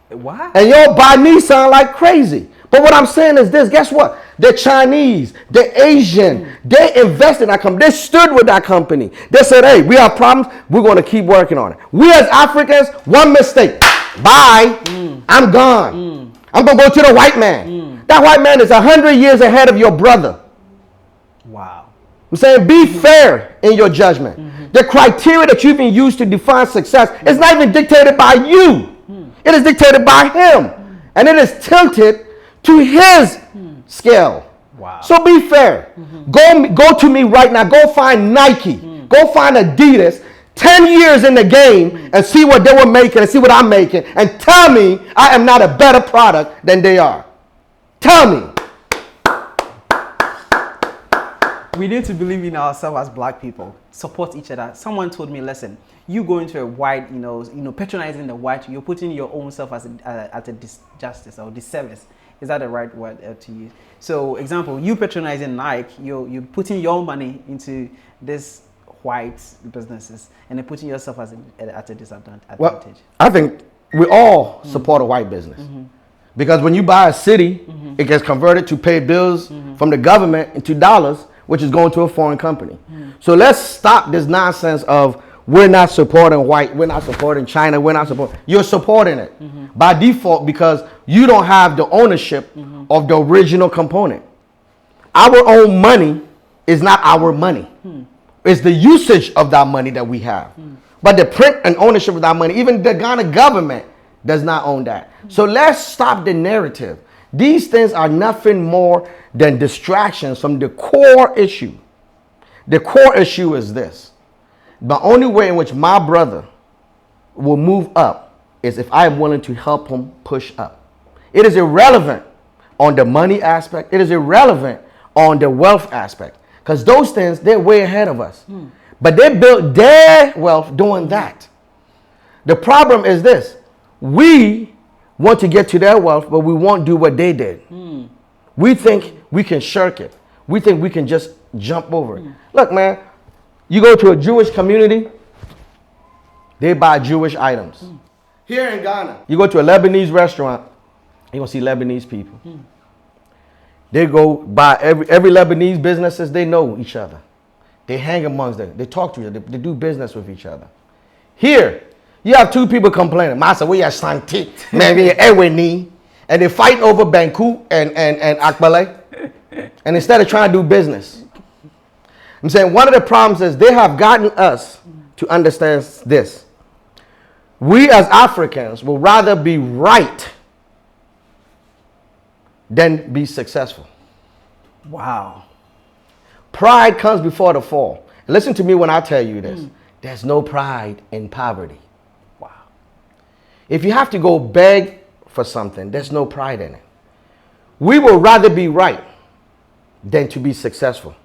What? And y'all buy Nissan like crazy. But what I'm saying is this, guess what? The Chinese, the Asian, they invested in that company. They stood with that company. They said, hey, we have problems. We're going to keep working on it. We as Africans, one mistake. Bye. I'm gone. I'm going to go to the white man. That white man is 100 years ahead of your brother. Wow. I'm saying be fair in your judgment. The criteria that you even use to define success is not even dictated by you. It is dictated by him. And it is tilted to his scale. Wow. So be fair. Go to me right now. Go find Nike. Go find Adidas. 10 years in the game and see what they were making and see what I'm making. And tell me I am not a better product than they are. Tell me. We need to believe in ourselves as black people. Support each other. Someone told me, listen, you go into a white, patronizing the white, you're putting your own self at a disjustice or disservice. Is that the right word to use? So, example, you patronizing Nike, you're putting your money into this white businesses and then putting yourself at a disadvantage. Well, I think we all support a white business. Because when you buy a city, it gets converted to pay bills from the government into dollars, which is going to a foreign company. So let's stop this nonsense of we're not supporting white, we're not supporting China, we're not supporting. You're supporting it by default because you don't have the ownership of the original component. Our own money is not our money. It's the usage of that money that we have. But the print and ownership of that money, even the Ghana government does not own that. So let's stop the narrative. These things are nothing more than distractions from the core issue. The core issue is this. The only way in which my brother will move up is if I am willing to help him push up. It is irrelevant on the money aspect. It is irrelevant on the wealth aspect. Because those things, they're way ahead of us. But they built their wealth doing that. The problem is this. We want to get to their wealth, but we won't do what they did. We think we can shirk it. We think we can just jump over it. Look, man, you go to a Jewish community, they buy Jewish items. Here in Ghana, you go to a Lebanese restaurant, you're going to see Lebanese people. They go by every Lebanese businesses, they know each other. They hang amongst them. They talk to each other. They do business with each other. Here, you have two people complaining. Master, we are Santi, man, we are Eweni. And they fight over Banku and Akbale. And instead of trying to do business. I'm saying one of the problems is they have gotten us to understand this. We as Africans will rather be right than be successful. Wow. Pride comes before the fall. Listen to me when I tell you this. There's no pride in poverty. Wow. If you have to go beg for something, there's no pride in it. We will rather be right than to be successful.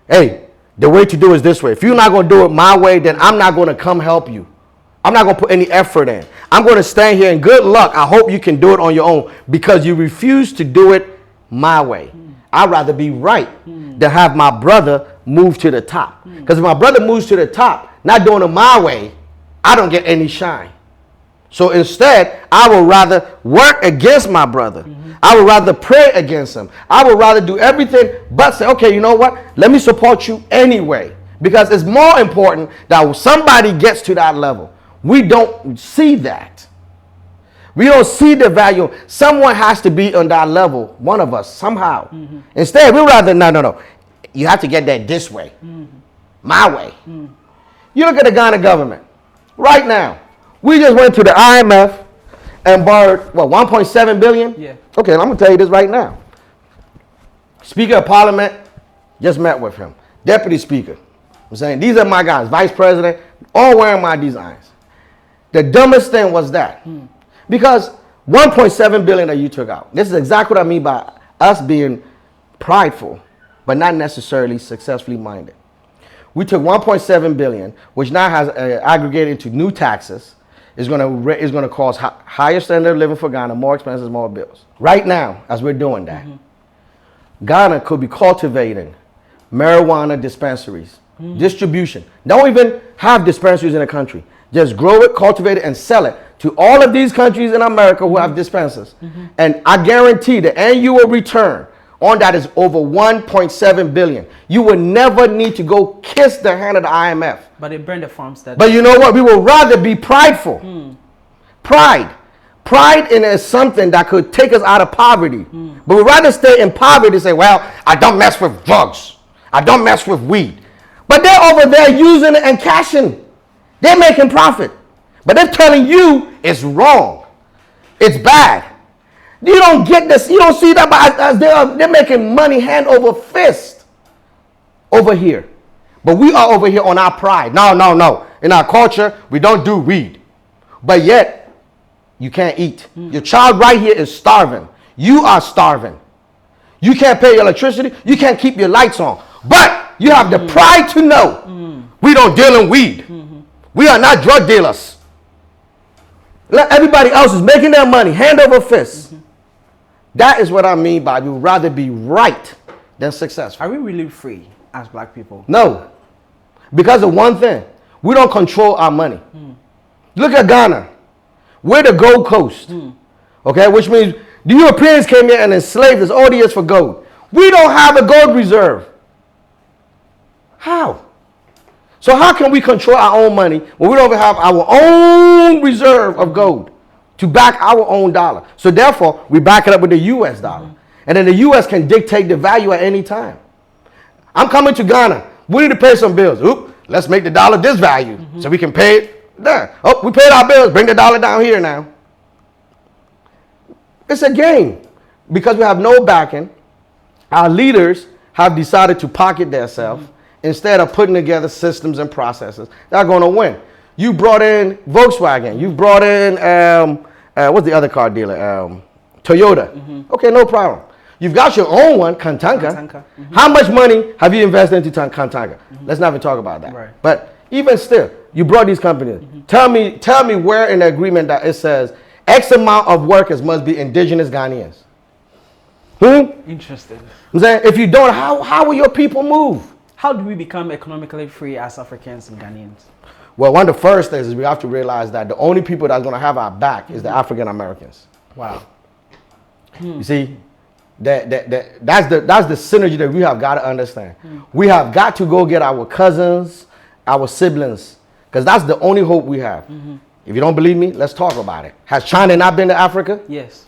Hey, the way to do it is this way. If you're not going to do it my way, then I'm not going to come help you. I'm not going to put any effort in. I'm going to stand here and good luck. I hope you can do it on your own because you refuse to do it my way. I'd rather be right than have my brother move to the top. Because if my brother moves to the top, not doing it my way, I don't get any shine. So instead, I would rather work against my brother. I would rather pray against him. I would rather do everything but say, okay, you know what? Let me support you anyway. Because it's more important that somebody gets to that level. We don't see that. We don't see the value. Someone has to be on that level, one of us, somehow. Instead, we'd rather, no. You have to get there this way, my way. You look at the Ghana government. Right now, we just went to the IMF and borrowed, what, 1.7 billion? Yeah. Okay, I'm going to tell you this right now. Speaker of Parliament, just met with him. Deputy Speaker. I'm saying, these are my guys. Vice President, all wearing my designs. The dumbest thing was that. Because 1.7 billion that you took out. This is exactly what I mean by us being prideful, but not necessarily successfully minded. We took 1.7 billion, which now has aggregated into new taxes. Is going to cause higher standard of living for Ghana, more expenses, more bills. Right now, as we're doing that, Ghana could be cultivating marijuana dispensaries, distribution. Don't even have dispensaries in the country. Just grow it, cultivate it, and sell it to all of these countries in America who have dispensers. And I guarantee the annual return on that is over 1.7 billion. You will never need to go kiss the hand of the IMF. But they burn the farms that. But you know what? We would rather be prideful. Pride in something that could take us out of poverty. But we'd rather stay in poverty and say, well, I don't mess with drugs. I don't mess with weed. But they're over there using it and cashing. They're making profit. But they're telling you it's wrong. It's bad. You don't get this. You don't see that, but they're making money hand over fist over here. But we are over here on our pride. No. In our culture, we don't do weed. But yet, you can't eat. Your child right here is starving. You are starving. You can't pay your electricity. You can't keep your lights on. But you have the pride to know we don't deal in weed. We are not drug dealers. Everybody else is making their money hand over fist. That is what I mean by we'd rather be right than successful. Are we really free as black people? No. Because of one thing. We don't control our money. Look at Ghana. We're the Gold Coast. Okay, which means the Europeans came here and enslaved us all the years for gold. We don't have a gold reserve. How? So how can we control our own money when we don't even have our own reserve of gold to back our own dollar? So therefore, we back it up with the U.S. dollar. And then the U.S. can dictate the value at any time. I'm coming to Ghana. We need to pay some bills. Oop, let's make the dollar this value so we can pay it there. Oh, we paid our bills. Bring the dollar down here now. It's a game because we have no backing. Our leaders have decided to pocket themselves instead of putting together systems and processes that are going to win. You brought in Volkswagen. You brought in, what's the other car dealer? Toyota. Okay, no problem. You've got your own one, Kantanka. How much money have you invested into Kantanka? Let's not even talk about that. Right. But even still, you brought these companies. Tell me where in the agreement that it says X amount of workers must be indigenous Ghanaians. Interesting. I'm saying, if you don't, how will your people move? How do we become economically free as Africans and Ghanaians? Well, one of the first things is we have to realize that the only people that's going to have our back is the African Americans. Wow. You see, that's the synergy that we have got to understand. We have got to go get our cousins, our siblings, because that's the only hope we have. If you don't believe me, let's talk about it. Has China not been to Africa? Yes.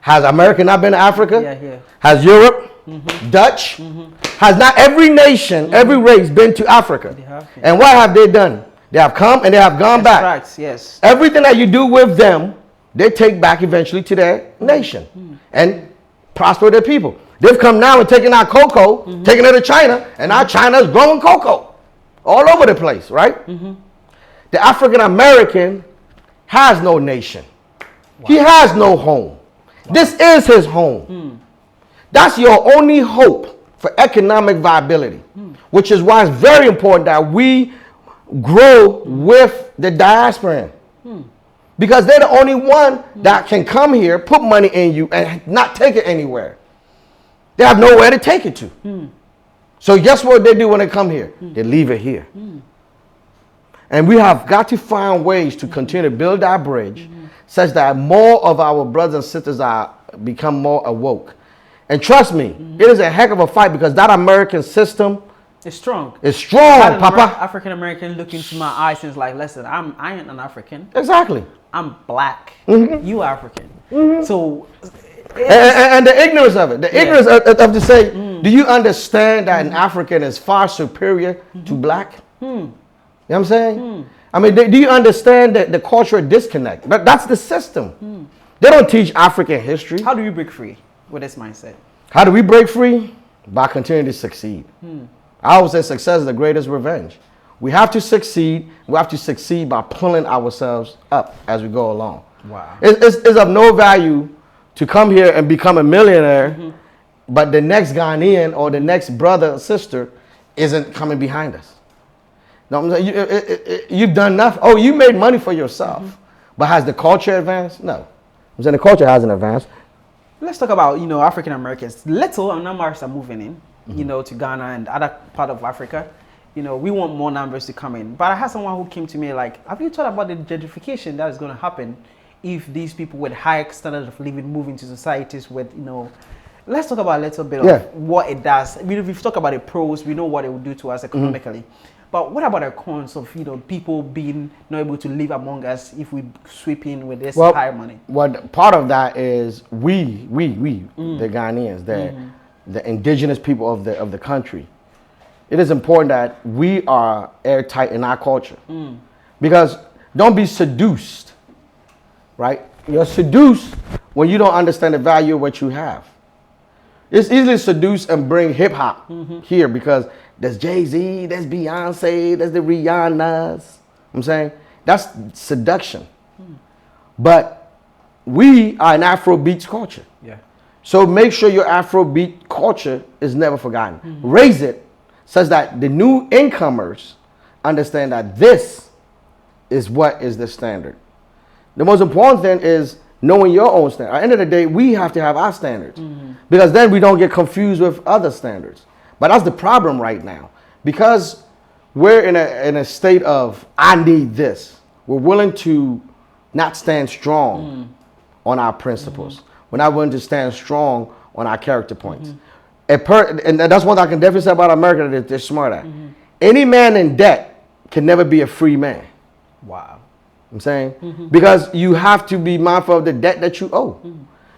Has America not been to Africa? Yeah. Has Europe, Dutch? Has not every nation, every race been to Africa? They have, yeah. And what have they done? They have come and they have gone back. Right, yes. Everything that you do with them, they take back eventually to their nation and prosper their people. They've come now and taken our cocoa, taking it to China, and now China's growing cocoa all over the place, right? The African American has no nation. Wow. He has no home. Wow. This is his home. That's your only hope for economic viability, which is why it's very important that we grow with the diaspora. Because they're the only one that can come here, put money in you, and not take it anywhere. They have nowhere to take it to. So guess what they do when they come here? They leave it here. And we have got to find ways to continue to build that bridge such that more of our brothers and sisters are become more awoke. And trust me, it is a heck of a fight because that American system is strong. It's strong, Papa. African American look into my eyes and is like, listen, I ain't an African. Exactly. I'm black. You African. So and the ignorance of it, the ignorance of to say, do you understand that an African is far superior to black? You know what I'm saying? I mean, do you understand that the cultural disconnect? That's the system. They don't teach African history. How do you break free with this mindset? How do we break free? By continuing to succeed. I always say success is the greatest revenge. We have to succeed. We have to succeed by pulling ourselves up as we go along. Wow. It's of no value to come here and become a millionaire, but the next Ghanaian or the next brother or sister isn't coming behind us. No, I'm saying you've done nothing. Oh, you made money for yourself, but has the culture advanced? No. I'm saying the culture hasn't advanced. Let's talk about, African Americans. Little numbers are moving in, to Ghana and other part of Africa. We want more numbers to come in. But I had someone who came to me like, have you thought about the gentrification that is going to happen if these people with high standard of living move into societies with, let's talk about a little bit of what it does. We've talked about the pros, we know what it will do to us economically. But what about the cons of, people being not able to live among us if we sweep in with this higher money? Well, part of that is we, the Ghanaians, the indigenous people of the country. It is important that we are airtight in our culture. Because don't be seduced, right? You're seduced when you don't understand the value of what you have. It's easy to seduce and bring hip hop here because there's Jay-Z, there's Beyonce, there's the Rihannas. I'm saying that's seduction. But we are an Afrobeats culture. Yeah. So make sure your Afrobeat culture is never forgotten. Raise it such that the new incomers understand that this is what is the standard. The most important thing is knowing your own standard. At the end of the day, we have to have our standards because then we don't get confused with other standards. But that's the problem right now because we're in a state of I need this. We're willing to not stand strong on our principles. We're not willing to stand strong on our character points. And that's one thing I can definitely say about America that they're smart at. Any man in debt can never be a free man. Wow. I'm saying because you have to be mindful of the debt that you owe.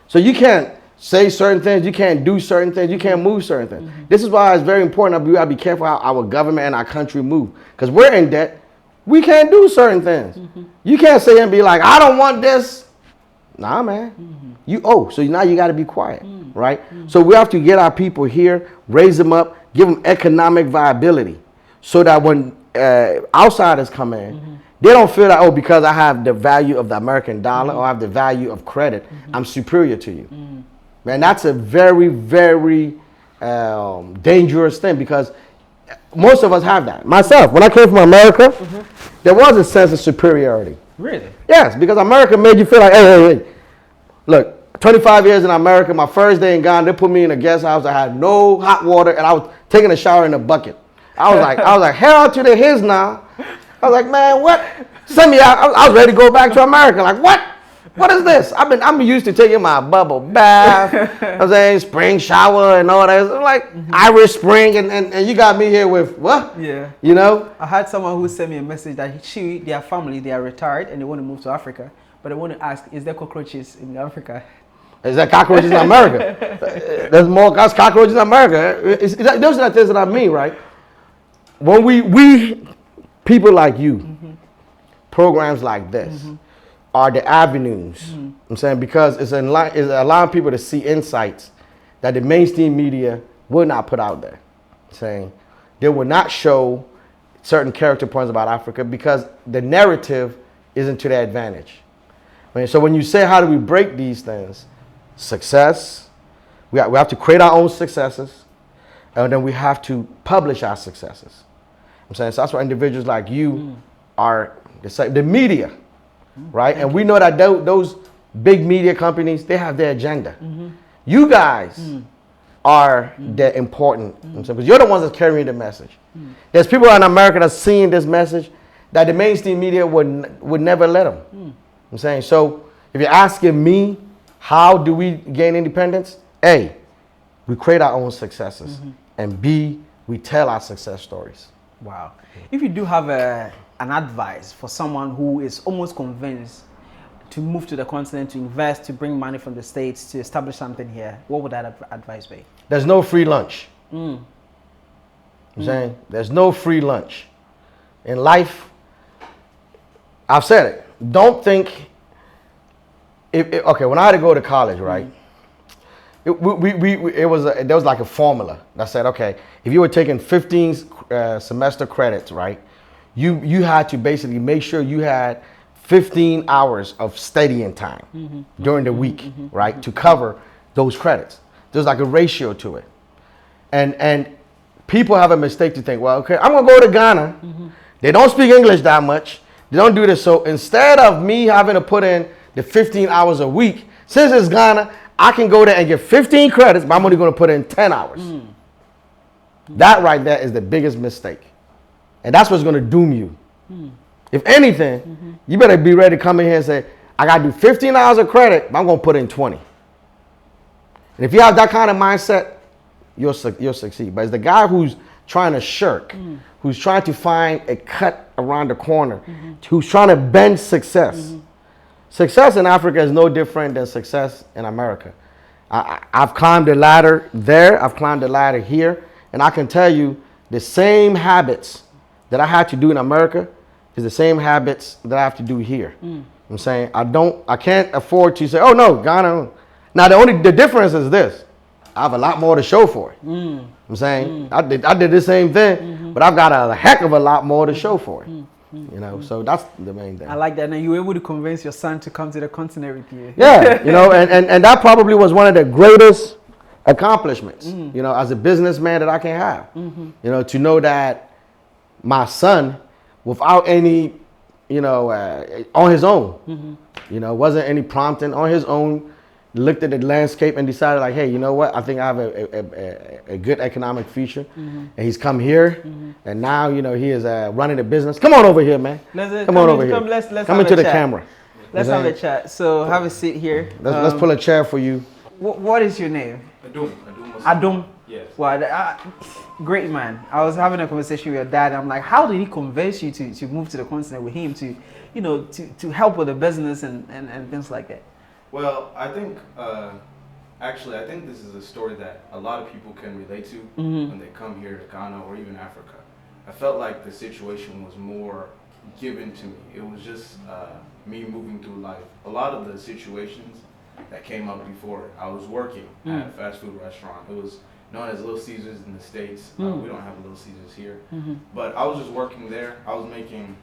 So you can't say certain things, you can't do certain things, you can't move certain things. This is why it's very important that we gotta be careful how our government and our country move. Because we're in debt, we can't do certain things. You can't say and be like, I don't want this. Nah, man. You owe. So now you gotta be quiet, right? So we have to get our people here, raise them up, give them economic viability so that when outsiders come in, they don't feel that, oh, because I have the value of the American dollar or I have the value of credit, I'm superior to you. Man, that's a very, very dangerous thing because most of us have that. Myself, when I came from America, there was a sense of superiority. Really? Yes, because America made you feel like, hey. Look, 25 years in America, my first day in Ghana, they put me in a guest house. I had no hot water and I was taking a shower in a bucket. I was like, hell to the his now. I was like, man, what? Send me out. I was ready to go back to America. Like, what? What is this? I'm used to taking my bubble bath. I'm saying spring shower and all that. I'm like Irish Spring, and you got me here with what? Yeah. I had someone who sent me a message that their family, they are retired and they want to move to Africa, but they want to ask, is there cockroaches in Africa? Is there cockroaches in America? There's more cockroaches in America. Those are the things that I mean, right? When we people like you, programs like this, are the avenues. I'm saying because it's allowing people to see insights that the mainstream media will not put out there. Saying they will not show certain character points about Africa because the narrative isn't to their advantage. I mean, so when you say how do we break these things, success, we have to create our own successes. and then we have to publish our successes. I'm saying so that's why individuals like you are the media, right? And we know that those big media companies, they have their agenda. You guys are the important, because you're the ones that's carrying the message. There's people in America that's seeing this message that the mainstream media would never let them. I'm saying so. If you're asking me, how do we gain independence? A, we create our own successes, and B, we tell our success stories. Wow. If you do have an advice for someone who is almost convinced to move to the continent, to invest, to bring money from the States, to establish something here, what would that advice be? There's no free lunch. I'm saying there's no free lunch. In life, I've said it. Don't think, okay, when I had to go to college, right? There was like a formula that said, okay, if you were taking 15 semester credits, right, you had to basically make sure you had 15 hours of studying time during the week, right, to cover those credits. There's like a ratio to it, and people have a mistake to think, well, okay, I'm gonna go to Ghana. They don't speak English that much. They don't do this. So instead of me having to put in the 15 hours a week, since it's Ghana, I can go there and get 15 credits, but I'm only going to put in 10 hours. That right there is the biggest mistake. And that's what's going to doom you. If anything, you better be ready to come in here and say, I got to do 15 hours of credit, but I'm going to put in 20. And if you have that kind of mindset, you'll succeed. But it's the guy who's trying to shirk, who's trying to find a cut around the corner, who's trying to bend success. Success in Africa is no different than success in America. I've climbed the ladder there, I've climbed the ladder here, and I can tell you the same habits that I had to do in America is the same habits that I have to do here. I'm saying I can't afford to say, oh no, Ghana. Now the difference is this. I have a lot more to show for it. I'm saying I did the same thing, but I've got a heck of a lot more to show for it. You know, so that's the main thing. I like that. Now you were able to convince your son to come to the continent with you. Yeah, you know, and that probably was one of the greatest accomplishments, you know, as a businessman that I can have. You know, to know that my son, without any, you know, on his own, you know, wasn't any prompting, on his own, looked at the landscape and decided like, hey, you know what? I think I have a good economic future. And he's come here and now, you know, he is running a business. Come on over here, man. Come on over here. Let's come into the camera. Let's have a chat. So have a seat here. Let's pull a chair for you. What is your name? Adum. Yes. Well, great man. I was having a conversation with your dad. I'm like, how did he convince you to move to the continent with him to, you know, to help with the business and things like that? Well, I think, actually, I think this is a story that a lot of people can relate to when they come here to Ghana or even Africa. I felt like the situation was more given to me. It was just me moving through life. A lot of the situations that came up before, I was working at a fast food restaurant. It was known as Little Caesars in the States. We don't have Little Caesars here. But I was just working there. I was making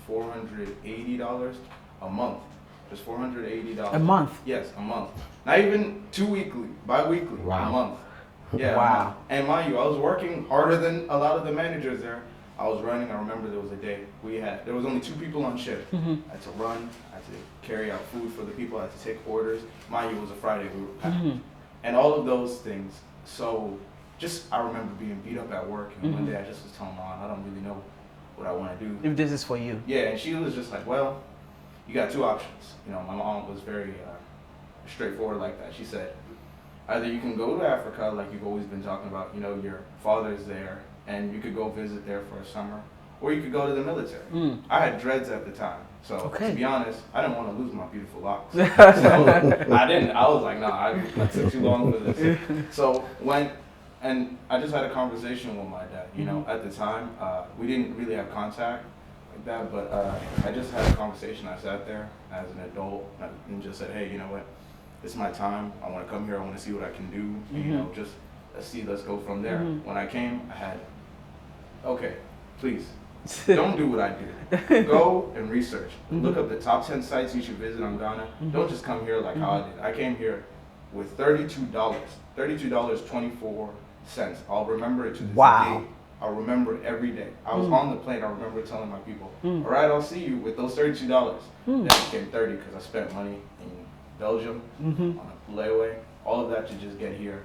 $480 a month. Just $480. A month? Yes, a month. Not even weekly, bi-weekly, wow. A month. Yeah. Wow. And mind you, I was working harder than a lot of the managers there. I was running, I remember there was a day there was only 2 people on shift. I had to run, I had to carry out food for the people, I had to take orders. Mind you, it was a Friday, we were packed. And all of those things. So I remember being beat up at work, and one day I just was telling Mom, I don't really know what I want to do. If this is for you. Yeah, and she was just like, well, you got 2 options. You know, my mom was very straightforward like that. She said, either you can go to Africa, like you've always been talking about, you know, your father's there, and you could go visit there for a summer, or you could go to the military. I had dreads at the time, so to be honest, I didn't want to lose my beautiful locks. So I didn't. I was like, nah, I took too long for this. So and I just had a conversation with my dad. You know, at the time, we didn't really have contact like that, but I just had a conversation. I sat there as an adult and just said, hey, you know what? This is my time. I want to come here. I want to see what I can do. You know, just let's go from there. When I came, I had, okay, please, don't do what I did. Go and research. Look up the top 10 sites you should visit on Ghana. Don't just come here like how I did. I came here with $32.24 cents. I'll remember it to this Wow. day. I'll remember it every day. I was on the plane. I remember telling my people, all right, I'll see you with those $32. Then it became 30 because I spent money in Belgium on a layaway. All of that to just get here.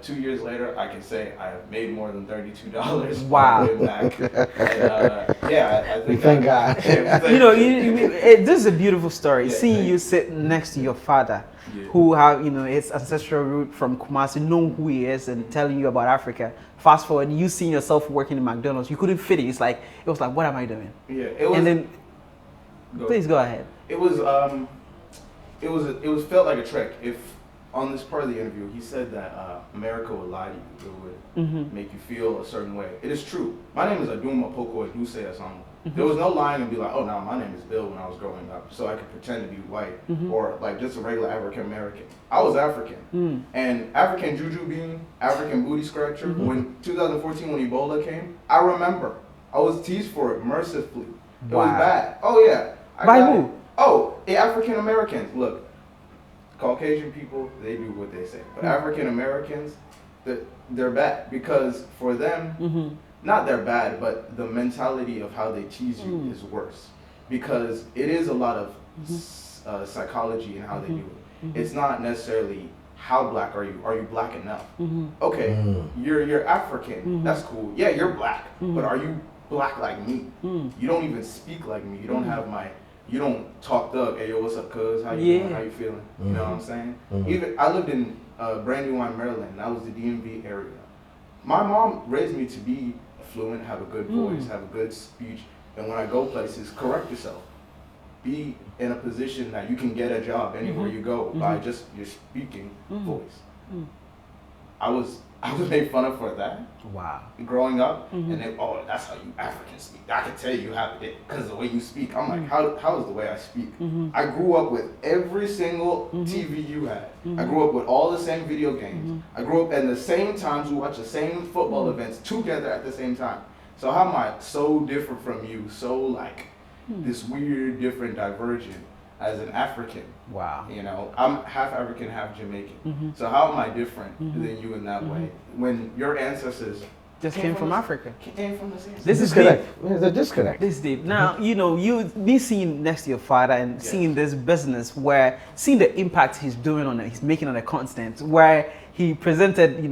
2 years later, I can say I have made more than $32. Wow. Back. And, yeah, I think Thank God. This is a beautiful story. Yeah, Seeing you sit next to your father, Yeah. who have his ancestral root from Kumasi, know who he is, and telling you about Africa. Fast forward, you seeing yourself working in McDonald's, you couldn't fit it. It was like, what am I doing? Yeah, it was. And then, please go ahead. It was felt like a trick. If on this part of the interview, he said that America would lie to you. It would make you feel a certain way. It is true. My name is Adum Apoko Eduse Asamoah. There was no lying and be like, oh, no, my name is Bill when I was growing up, so I could pretend to be white or like just a regular African American. I was African. And African juju bean, African booty scratcher, when 2014 when Ebola came, I remember. I was teased for it mercifully. It was bad. Oh, yeah. By who? Oh, African Americans. Look, Caucasian people, they do what they say. But African Americans, they're bad because for them, not they're bad, but the mentality of how they tease you is worse. Because it is a lot of psychology in how they do it. It's not necessarily how black are you? Are you black enough? Okay, you're African. That's cool. Yeah, you're black, but are you black like me? You don't even speak like me. You don't have you don't talk thug. Hey, yo, what's up, cuz? How you doing? How you feeling? You know what I'm saying? Even I lived in Brandywine, Maryland. That was the DMV area. My mom raised me to be fluent, have a good voice, have a good speech, and when I go places, correct yourself. Be in a position that you can get a job anywhere you go by just your speaking voice. I was made fun of for that. Wow. Growing up, and then, oh, that's how you Africans speak. I can tell you how it because the way you speak. I'm like, how is the way I speak? I grew up with every single TV you had. I grew up with all the same video games. I grew up at the same times we watch the same football events together at the same time. So how am I so different from you? So like this weird, different, divergent as an African. Wow. You know, I'm half African, half Jamaican. So how am I different than you in that way? When your ancestors just came from Africa. Came from the same. This is deep. There's a disconnect. This is deep. Now, you be seeing next to your father and seeing this business where, seeing the impact he's doing on it, he's making on the continent, where he presented,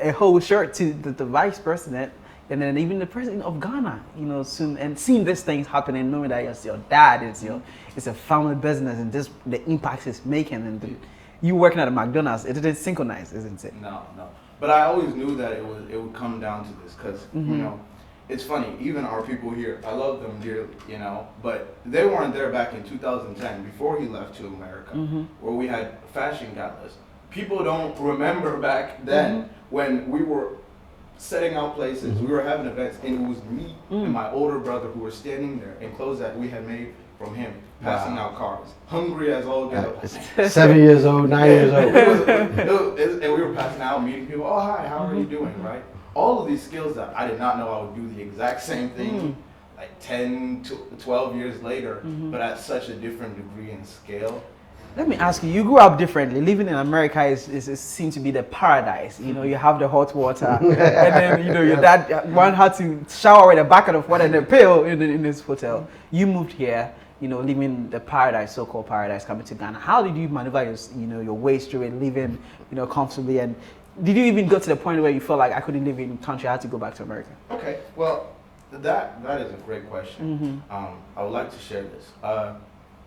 a whole shirt to the vice president and then even the president of Ghana, soon, and seeing these things happening, knowing that it's your dad, it's a family business, and this the impact it's making, and you working at a McDonald's, it didn't synchronize, isn't it? No. But I always knew that it would come down to this, because it's funny. Even our people here, I love them dearly, but they weren't there back in 2010 before he left to America, where we had fashion galas. People don't remember back then when we were setting out places, we were having events, and it was me and my older brother who were standing there in clothes that we had made from him, passing out cards, hungry as all get up. 7 years old, 9 years old. And we were passing out, meeting people. Oh, hi, how are you doing, right? All of these skills that I did not know I would do the exact same thing, like 10 to 12 years later, but at such a different degree and scale. Let me ask you, you grew up differently. Living in America is seems to be the paradise. You have the hot water, and then your dad one had to shower with a bucket of water and a pail in his hotel. You moved here, living the paradise, so-called paradise, coming to Ghana. How did you maneuver your way through it, living comfortably? And did you even go to the point where you felt like I couldn't live in the country, I had to go back to America? Okay, well, that is a great question. I would like to share this.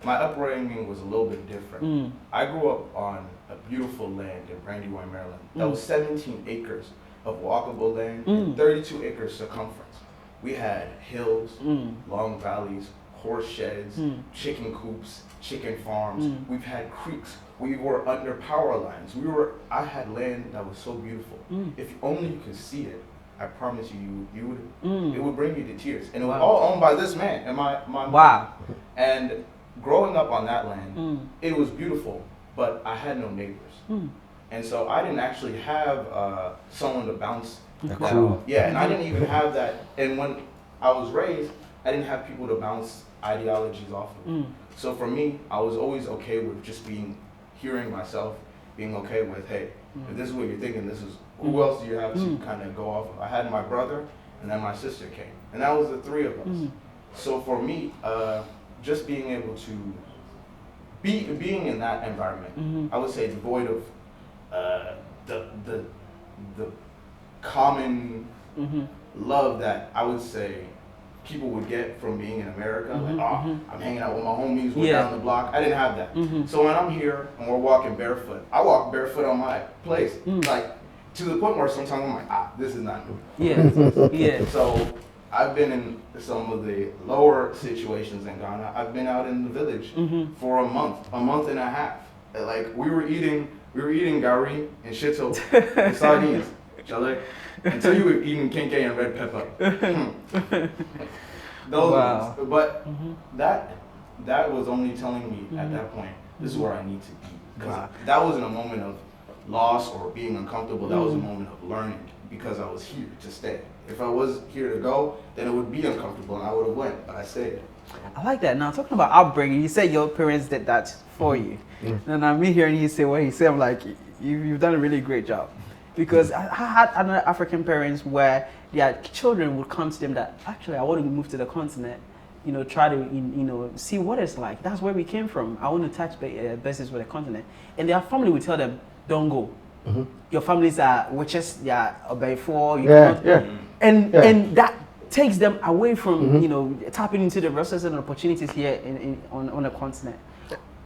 My upbringing was a little bit different. I grew up on a beautiful land in Brandywine, Maryland. That was 17 acres of walkable land and 32 acres circumference. We had hills, long valleys, horse sheds, chicken coops, chicken farms. We've had creeks. We were under power lines. I had land that was so beautiful. If only you could see it, I promise you would. It would bring you to tears. And it was all owned by this man and my wow. And growing up on that land, it was beautiful, but I had no neighbors. And so I didn't actually have someone to bounce that off. Yeah, and I didn't even have that. And when I was raised, I didn't have people to bounce ideologies off of. So for me, I was always okay with just hearing myself being okay with, hey, if this is what you're thinking, this is, who else do you have to kind of go off of? I had my brother, and then my sister came, and that was the three of us. So for me, just being able to being in that environment, I would say devoid of the common love that I would say people would get from being in America. Like, I'm hanging out with my homies, we're down the block. I didn't have that. So when I'm here and we're walking barefoot, I walk barefoot on my place. Like, to the point where sometimes I'm like, this is not new. So I've been in some of the lower situations in Ghana. I've been out in the village for a month and a half. Like, we were eating gari and shito and sardines, Jale, until you were eating kenke and red pepper. Those ones. But that was only telling me at that point, this is where I need to be. Because that wasn't a moment of loss or being uncomfortable. That was a moment of learning, because I was here to stay. If I was here to go, then it would be uncomfortable and I would have went, but I stayed. I like that. Now, talking about upbringing, you said your parents did that for you. And I'm hearing you say what he said, I'm like, you've done a really great job. Because I had other African parents where their children would come to them that, actually, I want to move to the continent, try to, see what it's like. That's where we came from. I want to touch bases with the continent. And their family would tell them, don't go. Your families are witches, they are before you and that takes them away from tapping into the resources and opportunities here on the continent.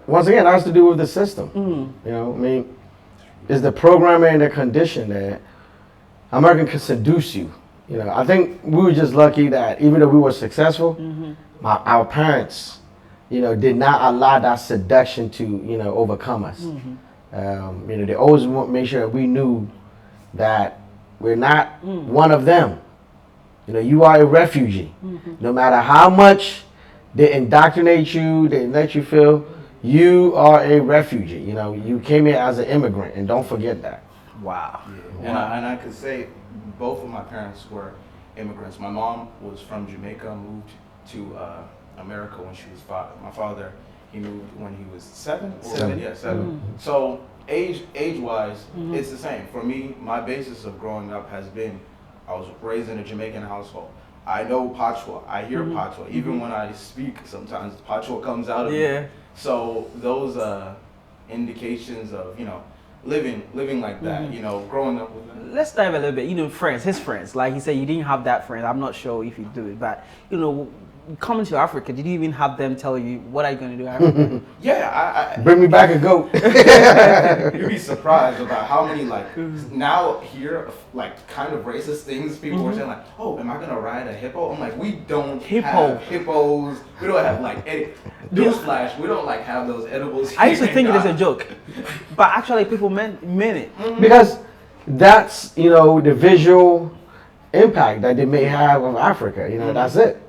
Once again, that has to do with the system. It's the programming and the condition that America can seduce you. I think we were just lucky that even though we were successful, our parents, did not allow that seduction to overcome us. They always want to make sure we knew that we're not one of them. You are a refugee. No matter how much they indoctrinate you, they let you feel, you are a refugee. You came here as an immigrant, and don't forget that. Wow. Yeah. And I could say both of my parents were immigrants. My mom was from Jamaica, moved to America when she was 5. My father, he moved when he was 7. Yeah, 7. So age-wise, it's the same. For me, my basis of growing up has been, I was raised in a Jamaican household. I know Patois. I hear Patois. Even when I speak, sometimes Patois comes out of me. So those indications of, living like that, growing up with them. Let's dive a little bit. Friends, his friends. Like he said, you didn't have that friend. I'm not sure if you do it, but coming to Africa, did you even have them tell you what are you going to do in Africa? Yeah, bring me back a goat. You'd be surprised about how many now here kind of racist things people are saying oh, am I going to ride a hippo? I'm like, we don't have hippos. We don't have newsflash, we don't have those edibles. I used to think it is a joke, but actually people meant it. Because that's the visual impact that they may have of Africa. That's it.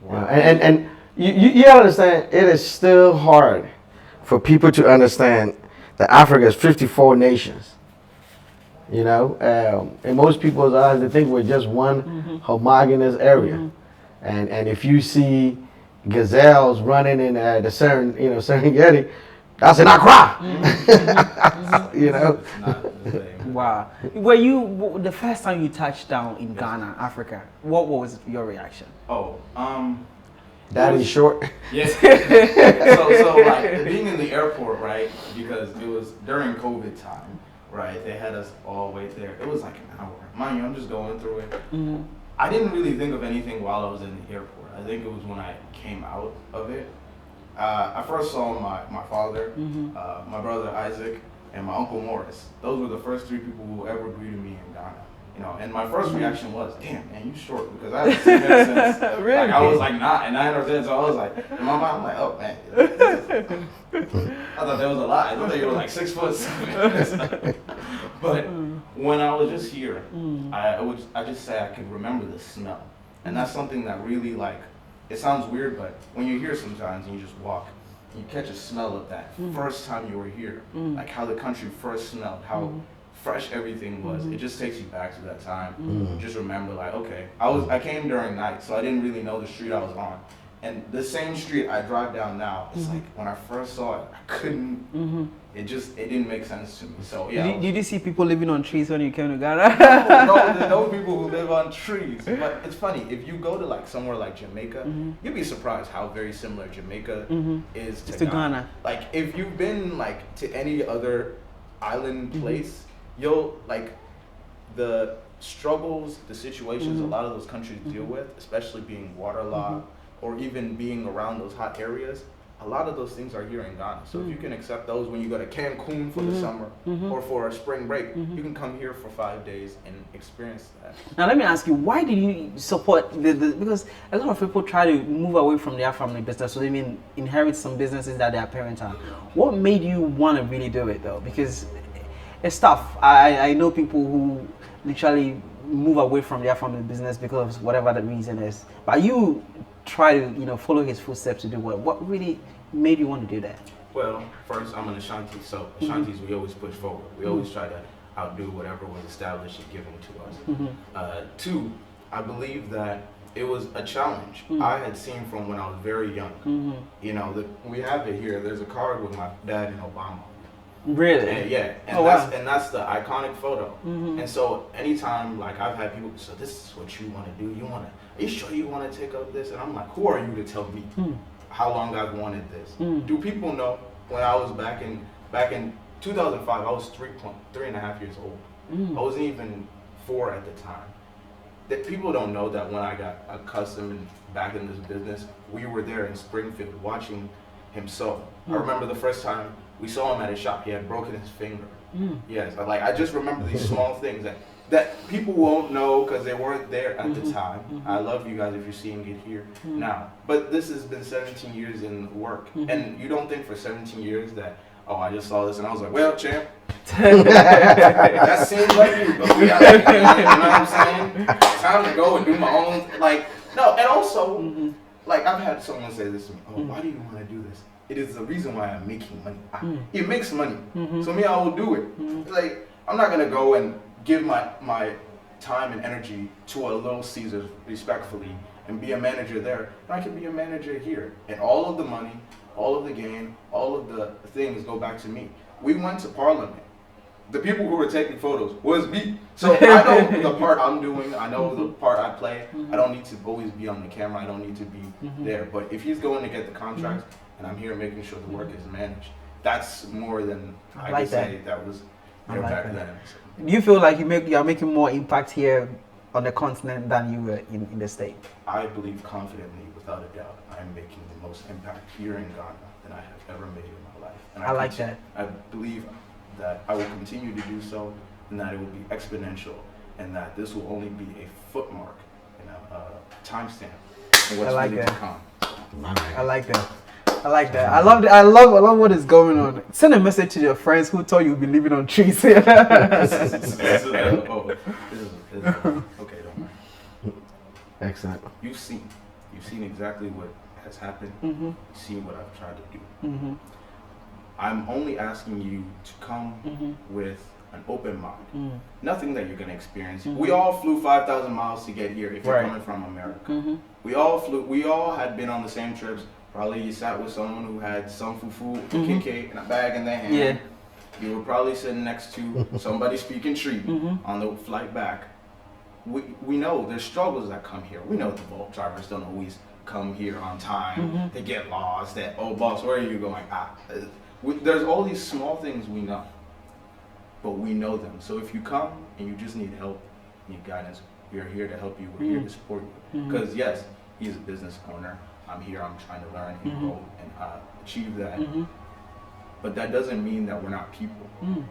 Wow. And you gotta understand, it is still hard for people to understand that Africa is 54 nations. And most people's eyes, they think we're just one homogeneous area. And if you see gazelles running in the Serengeti, that's in Accra. Wow. Were you the first time you touched down in Ghana, Africa? What was your reaction? Daddy's short. Yes. So being in the airport, right? Because it was during COVID time, right? They had us all wait there. It was an hour. Mind you, I'm just going through it. I didn't really think of anything while I was in the airport. I think it was when I came out of it. I first saw my father, my brother Isaac, and my uncle Morris. Those were the first 3 people who ever greeted me in Ghana. And my first reaction was, damn, man, you short, because I haven't seen him since really? I was 9 or 10, so I was in my mind, I'm like, oh man. I thought that was a lie. I thought you were 6'7". But when I was just here, I just say I could remember the smell. And that's something that really it sounds weird, but when you're here sometimes and you just walk, you catch a smell of that first time you were here, how the country first smelled, how fresh everything was. It just takes you back to that time. Just remember, okay, I came during night, so I didn't really know the street I was on, And the same street I drive down now, it's like when I first saw it, I couldn't. It didn't make sense to me. So yeah. Did you see people living on trees when you came to Ghana? No, there's no people who live on trees. But it's funny, if you go to like somewhere like Jamaica, you'd be surprised how very similar Jamaica is to Ghana. Like if you've been like to any other island place, you'll like the struggles, the situations a lot of those countries deal with, especially being waterlogged or even being around those hot areas. A lot of those things are here in Ghana. So if you can accept those when you go to Cancun for the summer or for a spring break, you can come here for 5 days and experience that. Now let me ask you, why did you support because a lot of people try to move away from their family business, so they mean inherit some businesses that their parents have. What made you want to really do it though? Because it's tough. I know people who literally move away from their family business because of whatever the reason is. But you try to, follow his footsteps to do what really made you want to do that? Well, first I'm an Ashanti, so Ashantis we always push forward. We always try to outdo whatever was established and given to us. Two, I believe that it was a challenge I had seen from when I was very young. We have it here. There's a card with my dad and Obama. Really? And that's the iconic photo. And so anytime like I've had people, so this is what you want to do. Are you sure you want to take up this? And I'm like, who are you to tell me how long I've wanted this? Do people know when I was back in 2005, I was 3.5 years old. I wasn't even 4 at the time. That people don't know that when I got accustomed and back in this business, we were there in Springfield watching him sew. I remember the first time we saw him at his shop, he had broken his finger. Yes, I just remember these small things that people won't know because they weren't there at the time. I love you guys if you're seeing it here now. But this has been 17 years in work. And you don't think for 17 years that, oh, I just saw this and I was like, well, champ, that seems like you, but we gotta, you know what I'm saying? Time to go and do my own, no, and also, I've had someone say this to me, oh, why do you want to do this? It is the reason why I'm making money. It makes money, so me, I will do it. I'm not gonna go and give my time and energy to a Little Caesars respectfully and be a manager there. I can be a manager here, and all of the money, all of the gain, all of the things go back to me. We went to Parliament. The people who were taking photos was me. So I know the part I'm doing. I know the part I play. I don't need to always be on the camera. I don't need to be there. But if he's going to get the contracts and I'm here making sure the work is managed, that's more than I can say that was there back then. So. Do you feel like you are making more impact here on the continent than you were in the States? I believe confidently, without a doubt, I am making the most impact here in Ghana than I have ever made in my life. And I like that. I believe that I will continue to do so, and that it will be exponential, and that this will only be a footmark and a timestamp in what's really to come. I like that. I like that. I love what is going on. Send a message to your friends who told you you'd be living on trees. Okay, don't mind. Excellent. You've seen exactly what has happened. You've seen what I've tried to do. I'm only asking you to come with an open mind. Nothing that you're going to experience. We all flew 5,000 miles to get here if you're coming from America. We all had been on the same trips. Probably you sat with someone who had some fufu, keke, and a bag in their hand. Yeah. You were probably sitting next to somebody speaking Tree on the flight back. We know there's struggles that come here. We know the Volt drivers don't always come here on time. They get lost. Oh boss, where are you going? There's all these small things we know, but we know them. So if you come and you just need help, need guidance, we are here to help you. We're here to support you. Because yes, he's a business owner. I'm here. I'm trying to learn and grow and achieve that. But that doesn't mean that we're not people.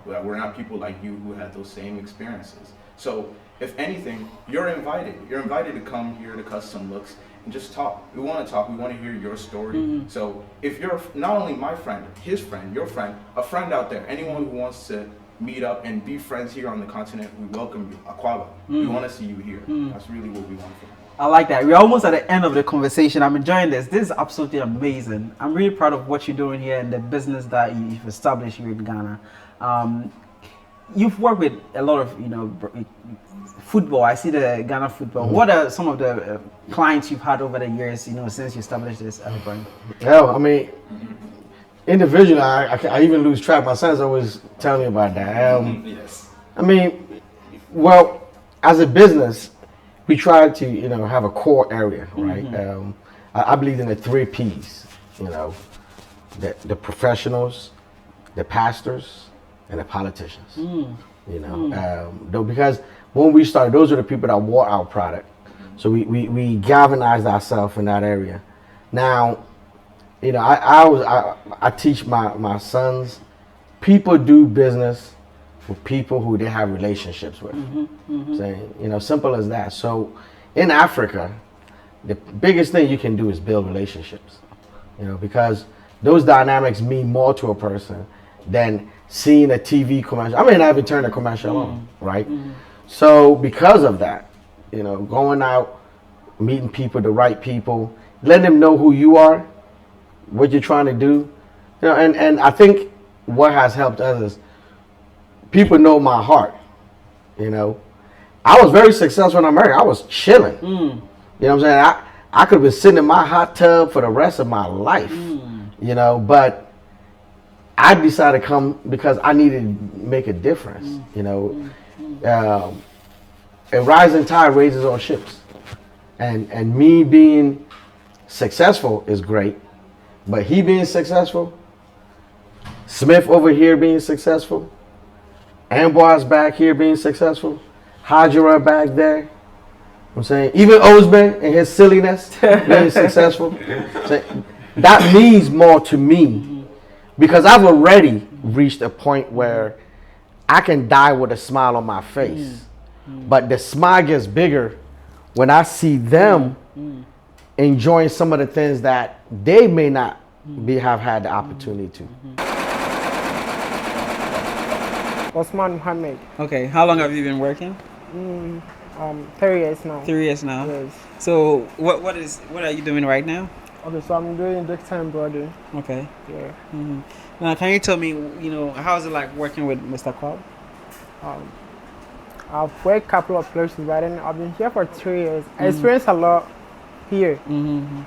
That we're not people like you who had those same experiences. So if anything, you're invited. You're invited to come here to Kustom Looks and just talk. We want to talk. We want to hear your story. So if you're not only my friend, his friend, your friend, a friend out there, anyone who wants to meet up and be friends here on the continent, we welcome you. Kwaba, we want to see you here. That's really what we want from you. I like that. We're almost at the end of the conversation. I'm enjoying this. This is absolutely amazing. I'm really proud of what you're doing here and the business that you've established here in Ghana. you've worked with a lot of, football. I see the Ghana football. What are some of the clients you've had over the years, since you established this brand? Hell, I mean, individually, I even lose track. My son's always telling me about that. Yes. I mean, well, as a business, we try to, have a core area, right? I believe in the 3 Ps, the professionals, the pastors, and the politicians. Because when we started, those are the people that wore our product. So we galvanized ourselves in that area. Now, I teach my sons, people do business with people who they have relationships with. Saying, simple as that. So in Africa, the biggest thing you can do is build relationships, because those dynamics mean more to a person than seeing a TV commercial. I may not even turn a commercial on, right? So because of that, going out, meeting people, the right people, letting them know who you are, what you're trying to do, and I think what has helped us is people know my heart. I was very successful in America. I was chilling. You know what I'm saying? I could have been sitting in my hot tub for the rest of my life. But I decided to come because I needed to make a difference. A rising tide raises all ships, and me being successful is great, but he being successful, Smith over here being successful, Amboise back here being successful, Hajira back there. I'm saying even Osman and his silliness being successful. So that means more to me because I've already reached a point where I can die with a smile on my face. But the smile gets bigger when I see them enjoying some of the things that they may not have had the opportunity to. Osman Mohammed. Okay, how long have you been working? 3 years now. 3 years now. Yes. So what are you doing right now? Okay, so I'm doing textile embroidery. Okay. Yeah. Now, can you tell me, how is it like working with Mr. Kwab? I've worked a couple of places, but then I've been here for 3 years. I experienced a lot here.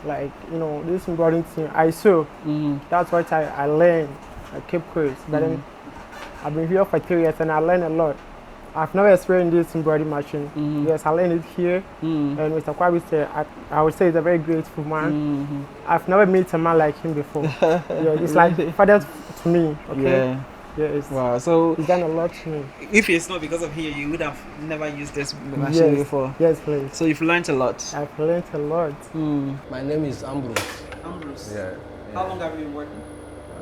Like, this embroidery thing, I sew. That's what I learned. I keep course. But then I've been here for 3 years and I learned a lot. I've never experienced this embroidery machine. Yes, I learned it here. And Mr. Kwab is I would say he's a very grateful man. I've never met a man like him before. It's like father to me. Okay. Yes. Wow. So he's done a lot to me. If it's not because of here, you would have never used this machine before. Yes, please. So you've learned a lot. I've learned a lot. My name is Ambrose. Ambrose. Yeah. How long have you been working?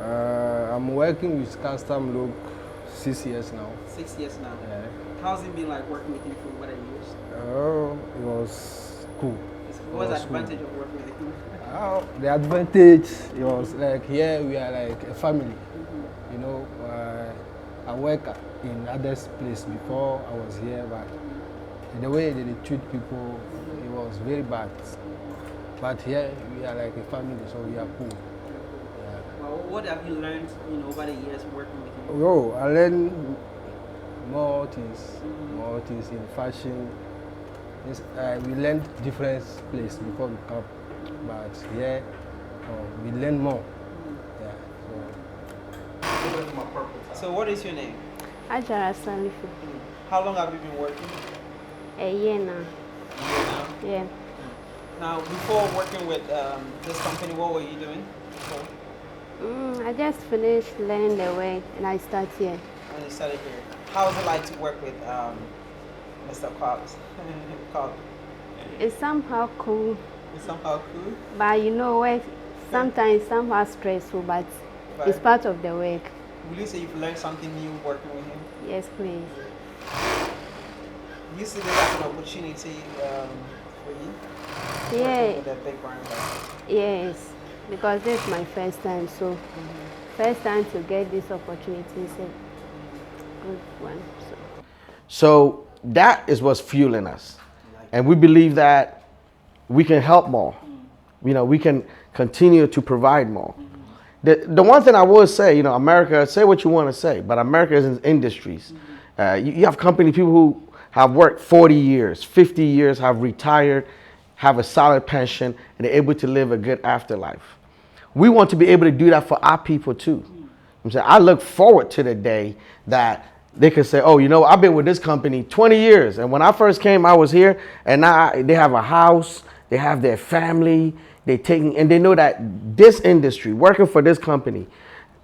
I'm working with Kustom Look 6 years now. 6 years now. Yeah. How's it been like working with you for over the years? Oh, it was cool. What's the advantage of working with you? The advantage was like here we are like a family. I work in other place before I was here, but the way they treat people, it was very bad. But here we are like a family, so we are cool. Yeah. Well, what have you learned, over the years working with you? Oh, I learned more things in fashion. We learned different places before we come, but here we learn more. Yeah. So what is your name? Ajara Salifu. How long have you been working? A year now. A year now? Yeah. Now, before working with this company, what were you doing before? I just finished learning the way and I started here. And you started here. How is it like to work with Mr. Kwab? It's somehow cool. It's somehow cool? But work sometimes somehow stressful, but it's part of the work. Will you say you've learned something new working with him? Yes, please. Do you see this as an opportunity for you? Yeah. With a big brand Yes, because this is my first time, so first time to get this opportunity is a good one. So that is what's fueling us. And we believe that we can help more. We can continue to provide more. The one thing I will say, America, say what you want to say, but America is in industries. You have company people who have worked 40 years, 50 years, have retired, have a solid pension, and they're able to live a good afterlife. We want to be able to do that for our people too. I'm saying, I look forward to the day that they could say, oh, you know, I've been with this company 20 years. And when I first came, I was here, and now they have a house, they have their family, and they know that this industry, working for this company,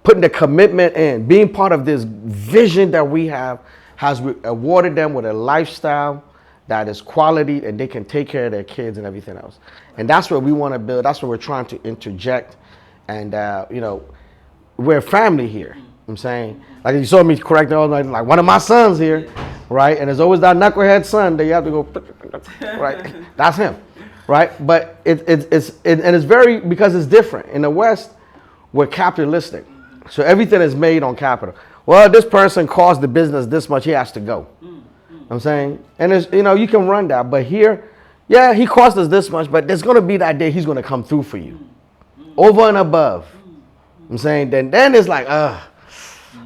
putting the commitment in, being part of this vision that we have, has awarded them with a lifestyle that is quality, and they can take care of their kids and everything else. And that's what we want to build. That's what we're trying to interject. And, you know, we're a family here. I'm saying, like you saw me correcting all night, like one of my sons here, right? And there's always that knucklehead son that you have to go, right? That's him, right? But it's very, because it's different. In the West, we're capitalistic. So everything is made on capital. Well, this person cost the business this much, he has to go. I'm saying, and it's, you know, you can run that, but here, yeah, he cost us this much, but there's going to be that day he's going to come through for you, over and above. I'm saying, then it's like,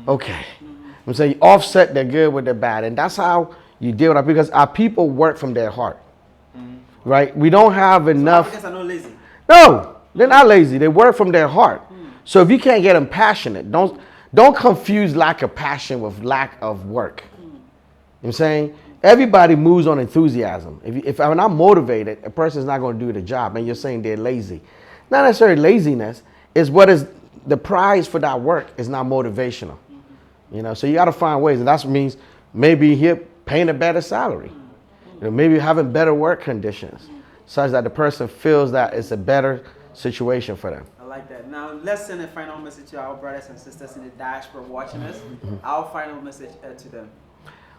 okay. I'm saying, you offset the good with the bad, and that's how you deal with it, because our people work from their heart, right? We don't have enough. Africans are not lazy. No, they're not lazy. They work from their heart. So if you can't get them passionate, don't confuse lack of passion with lack of work. You know what I'm saying? Everybody moves on enthusiasm. If I'm not motivated, a person's not going to do the job, and you're saying they're lazy. Not necessarily laziness, is what is the prize for that work is not motivational. You know, so you got to find ways, and that means maybe here paying a better salary. You know, maybe having better work conditions, such that the person feels that it's a better situation for them. I like that. Now, let's send a final message to our brothers and sisters in the diaspora watching us. Our final message to them.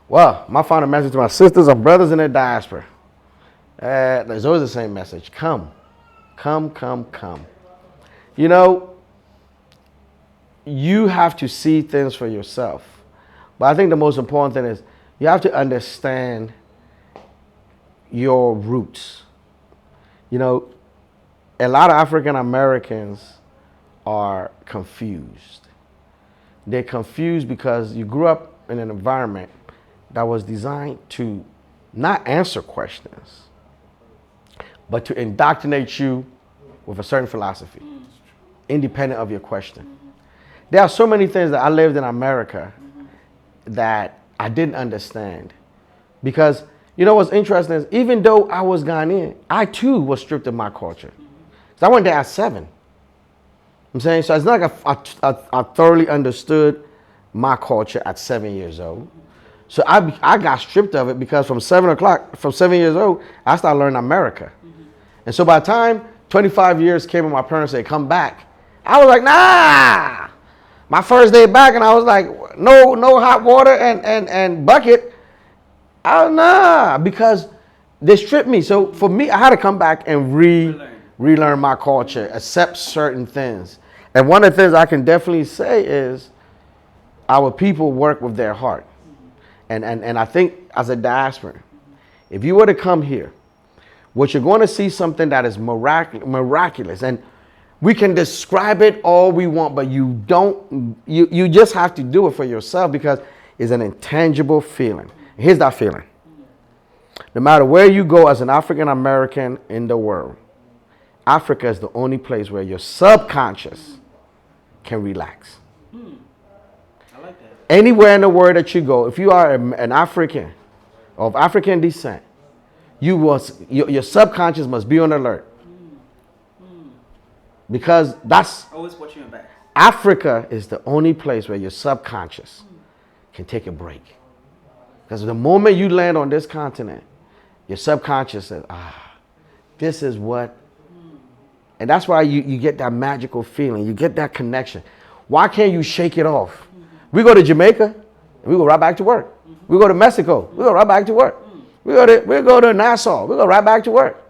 Well, my final message to my sisters and brothers in the diaspora. There's always the same message. Come. Come, come, come. You know, you have to see things for yourself. But I think the most important thing is you have to understand your roots. You know, a lot of African Americans are confused. They're confused because you grew up in an environment that was designed to not answer questions, but to indoctrinate you with a certain philosophy, independent of your question. There are so many things that I lived in America that I didn't understand. Because, you know what's interesting is, even though I was Ghanaian, I too was stripped of my culture. So I went there at 7. I'm saying, so it's not like I thoroughly understood my culture at 7 years old. So I got stripped of it because from 7 years old, I started learning America. And so by the time 25 years came and my parents said, come back, I was like, nah. My first day back, and I was like, no hot water and bucket. Nah, because they stripped me. So for me, I had to come back and relearn my culture, accept certain things. And one of the things I can definitely say is our people work with their heart. And I think as a diaspora, if you were to come here, what you're going to see something that is miraculous. And we can describe it all we want, but you just have to do it for yourself, because it's an intangible feeling. Here's that feeling. No matter where you go as an African American in the world, Africa is the only place where your subconscious can relax. I like that. Anywhere in the world that you go, if you are an African of African descent, your subconscious must be on alert. Because that's always watching your back. Africa is the only place where your subconscious can take a break. Because the moment you land on this continent, your subconscious says, this is what. And that's why you get that magical feeling. You get that connection. Why can't you shake it off? We go to Jamaica, and we go right back to work. We go to Mexico, we go right back to work. We go to Nassau, we go right back to work.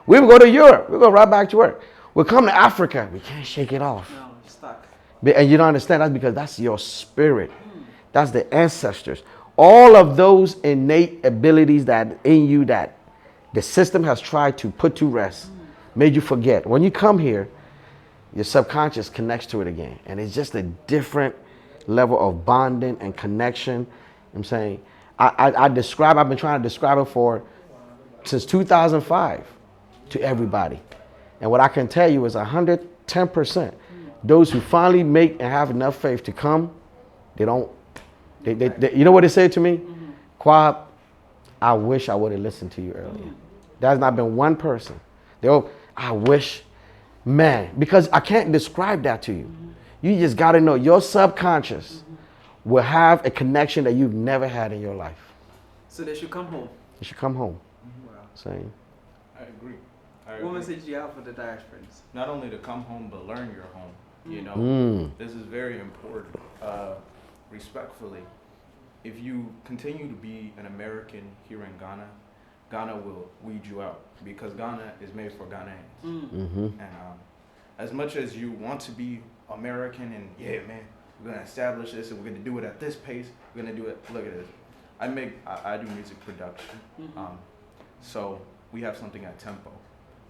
We go to Europe, we go right back to work. We come to Africa, we can't shake it off. No, you're stuck. And you don't understand, that's because that's your spirit. That's the ancestors. All of those innate abilities that in you that the system has tried to put to rest, made you forget. When you come here, your subconscious connects to it again. And it's just a different level of bonding and connection. I'm saying, I've been trying to describe it since 2005 to everybody. And what I can tell you is 110%. Those who finally make and have enough faith to come, they you know what they say to me? Kwab, I wish I would have listened to you earlier. There's not been one person. I wish, man, because I can't describe that to you. You just got to know your subconscious will have a connection that you've never had in your life. So they should come home. You should come home. Wow. Saying. I agree. What message do you have for the diasporans? Not only to come home, but learn your home. You know, this is very important. Respectfully, if you continue to be an American here in Ghana, Ghana will weed you out because Ghana is made for Ghanaians. And as much as you want to be American and yeah, man, we're gonna establish this and we're gonna do it at this pace. We're gonna do it. Look at this. I do music production. So we have something at tempo.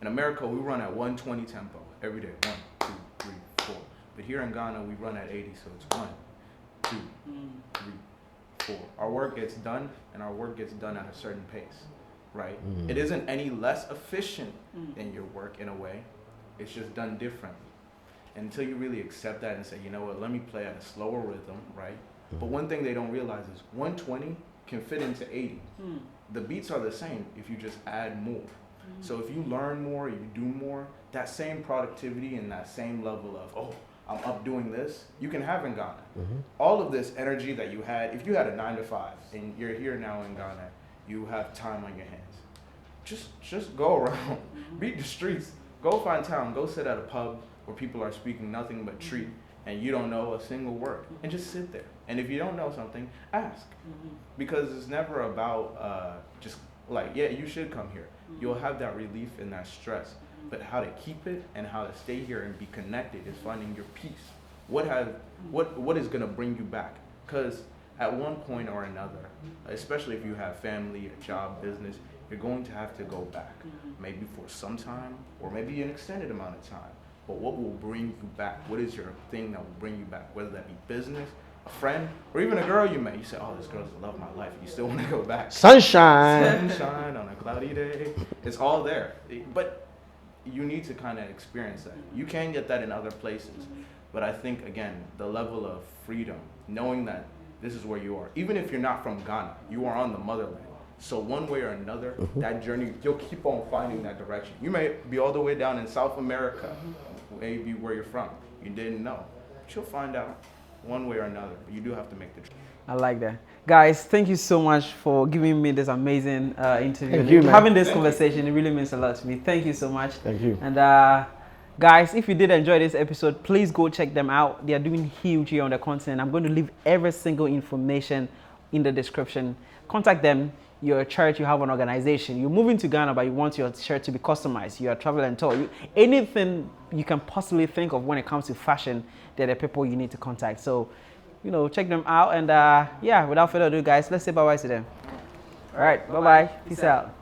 In America, we run at 120 tempo every day. 1, 2, 3, 4. But here in Ghana, we run at 80. So it's 1, 2, 3, 4. Our work gets done, and our work gets done at a certain pace, right? It isn't any less efficient than your work in a way. It's just done differently. Until you really accept that and say, you know what, let me play at a slower rhythm, right? But one thing they don't realize is 120 can fit into 80. The beats are the same if you just add more. So if you learn more, you do more, that same productivity and that same level of, oh, I'm up doing this, you can have in Ghana. All of this energy that you had, if you had a 9 to 5 and you're here now in Ghana, you have time on your hands. Just go around, beat the streets, go find town, go sit at a pub where people are speaking nothing but treat and you don't know a single word, and just sit there. And if you don't know something, ask. Because it's never about just like, yeah, you should come here. You'll have that relief and that stress. But how to keep it and how to stay here and be connected is finding your peace. What is going to bring you back? Because at one point or another, especially if you have family, a job, business, you're going to have to go back. Maybe for some time or maybe an extended amount of time. But what will bring you back? What is your thing that will bring you back? Whether that be business, a friend, or even a girl you met. You say, oh, this girl's the love of my life. You still want to go back. Sunshine. Sunshine on a cloudy day. It's all there. But you need to kind of experience that. You can get that in other places. But I think, again, the level of freedom, knowing that this is where you are. Even if you're not from Ghana, you are on the motherland. So one way or another, that journey, you'll keep on finding that direction. You may be all the way down in South America, maybe where you're from. You didn't know. But you'll find out one way or another. But you do have to make the choice. I like that. Guys, thank you so much for giving me this amazing interview. Thank you, man. Having this conversation, it really means a lot to me. Thank you so much. Thank you. And guys, if you did enjoy this episode, please go check them out. They are doing huge here on the continent. I'm going to leave every single information in the description. Contact them. You're a church, you have an organization. You're moving to Ghana, but you want your shirt to be customized. You're a travel and tour. Anything you can possibly think of when it comes to fashion, they're the people you need to contact. So, you know, check them out. And yeah, without further ado, guys, let's say bye-bye to them. All right, bye-bye. Peace out.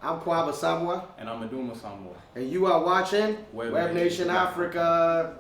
I'm Kwab Asamoah. And I'm Kustom Samoah. And you are watching Web Web Nation Nation Africa.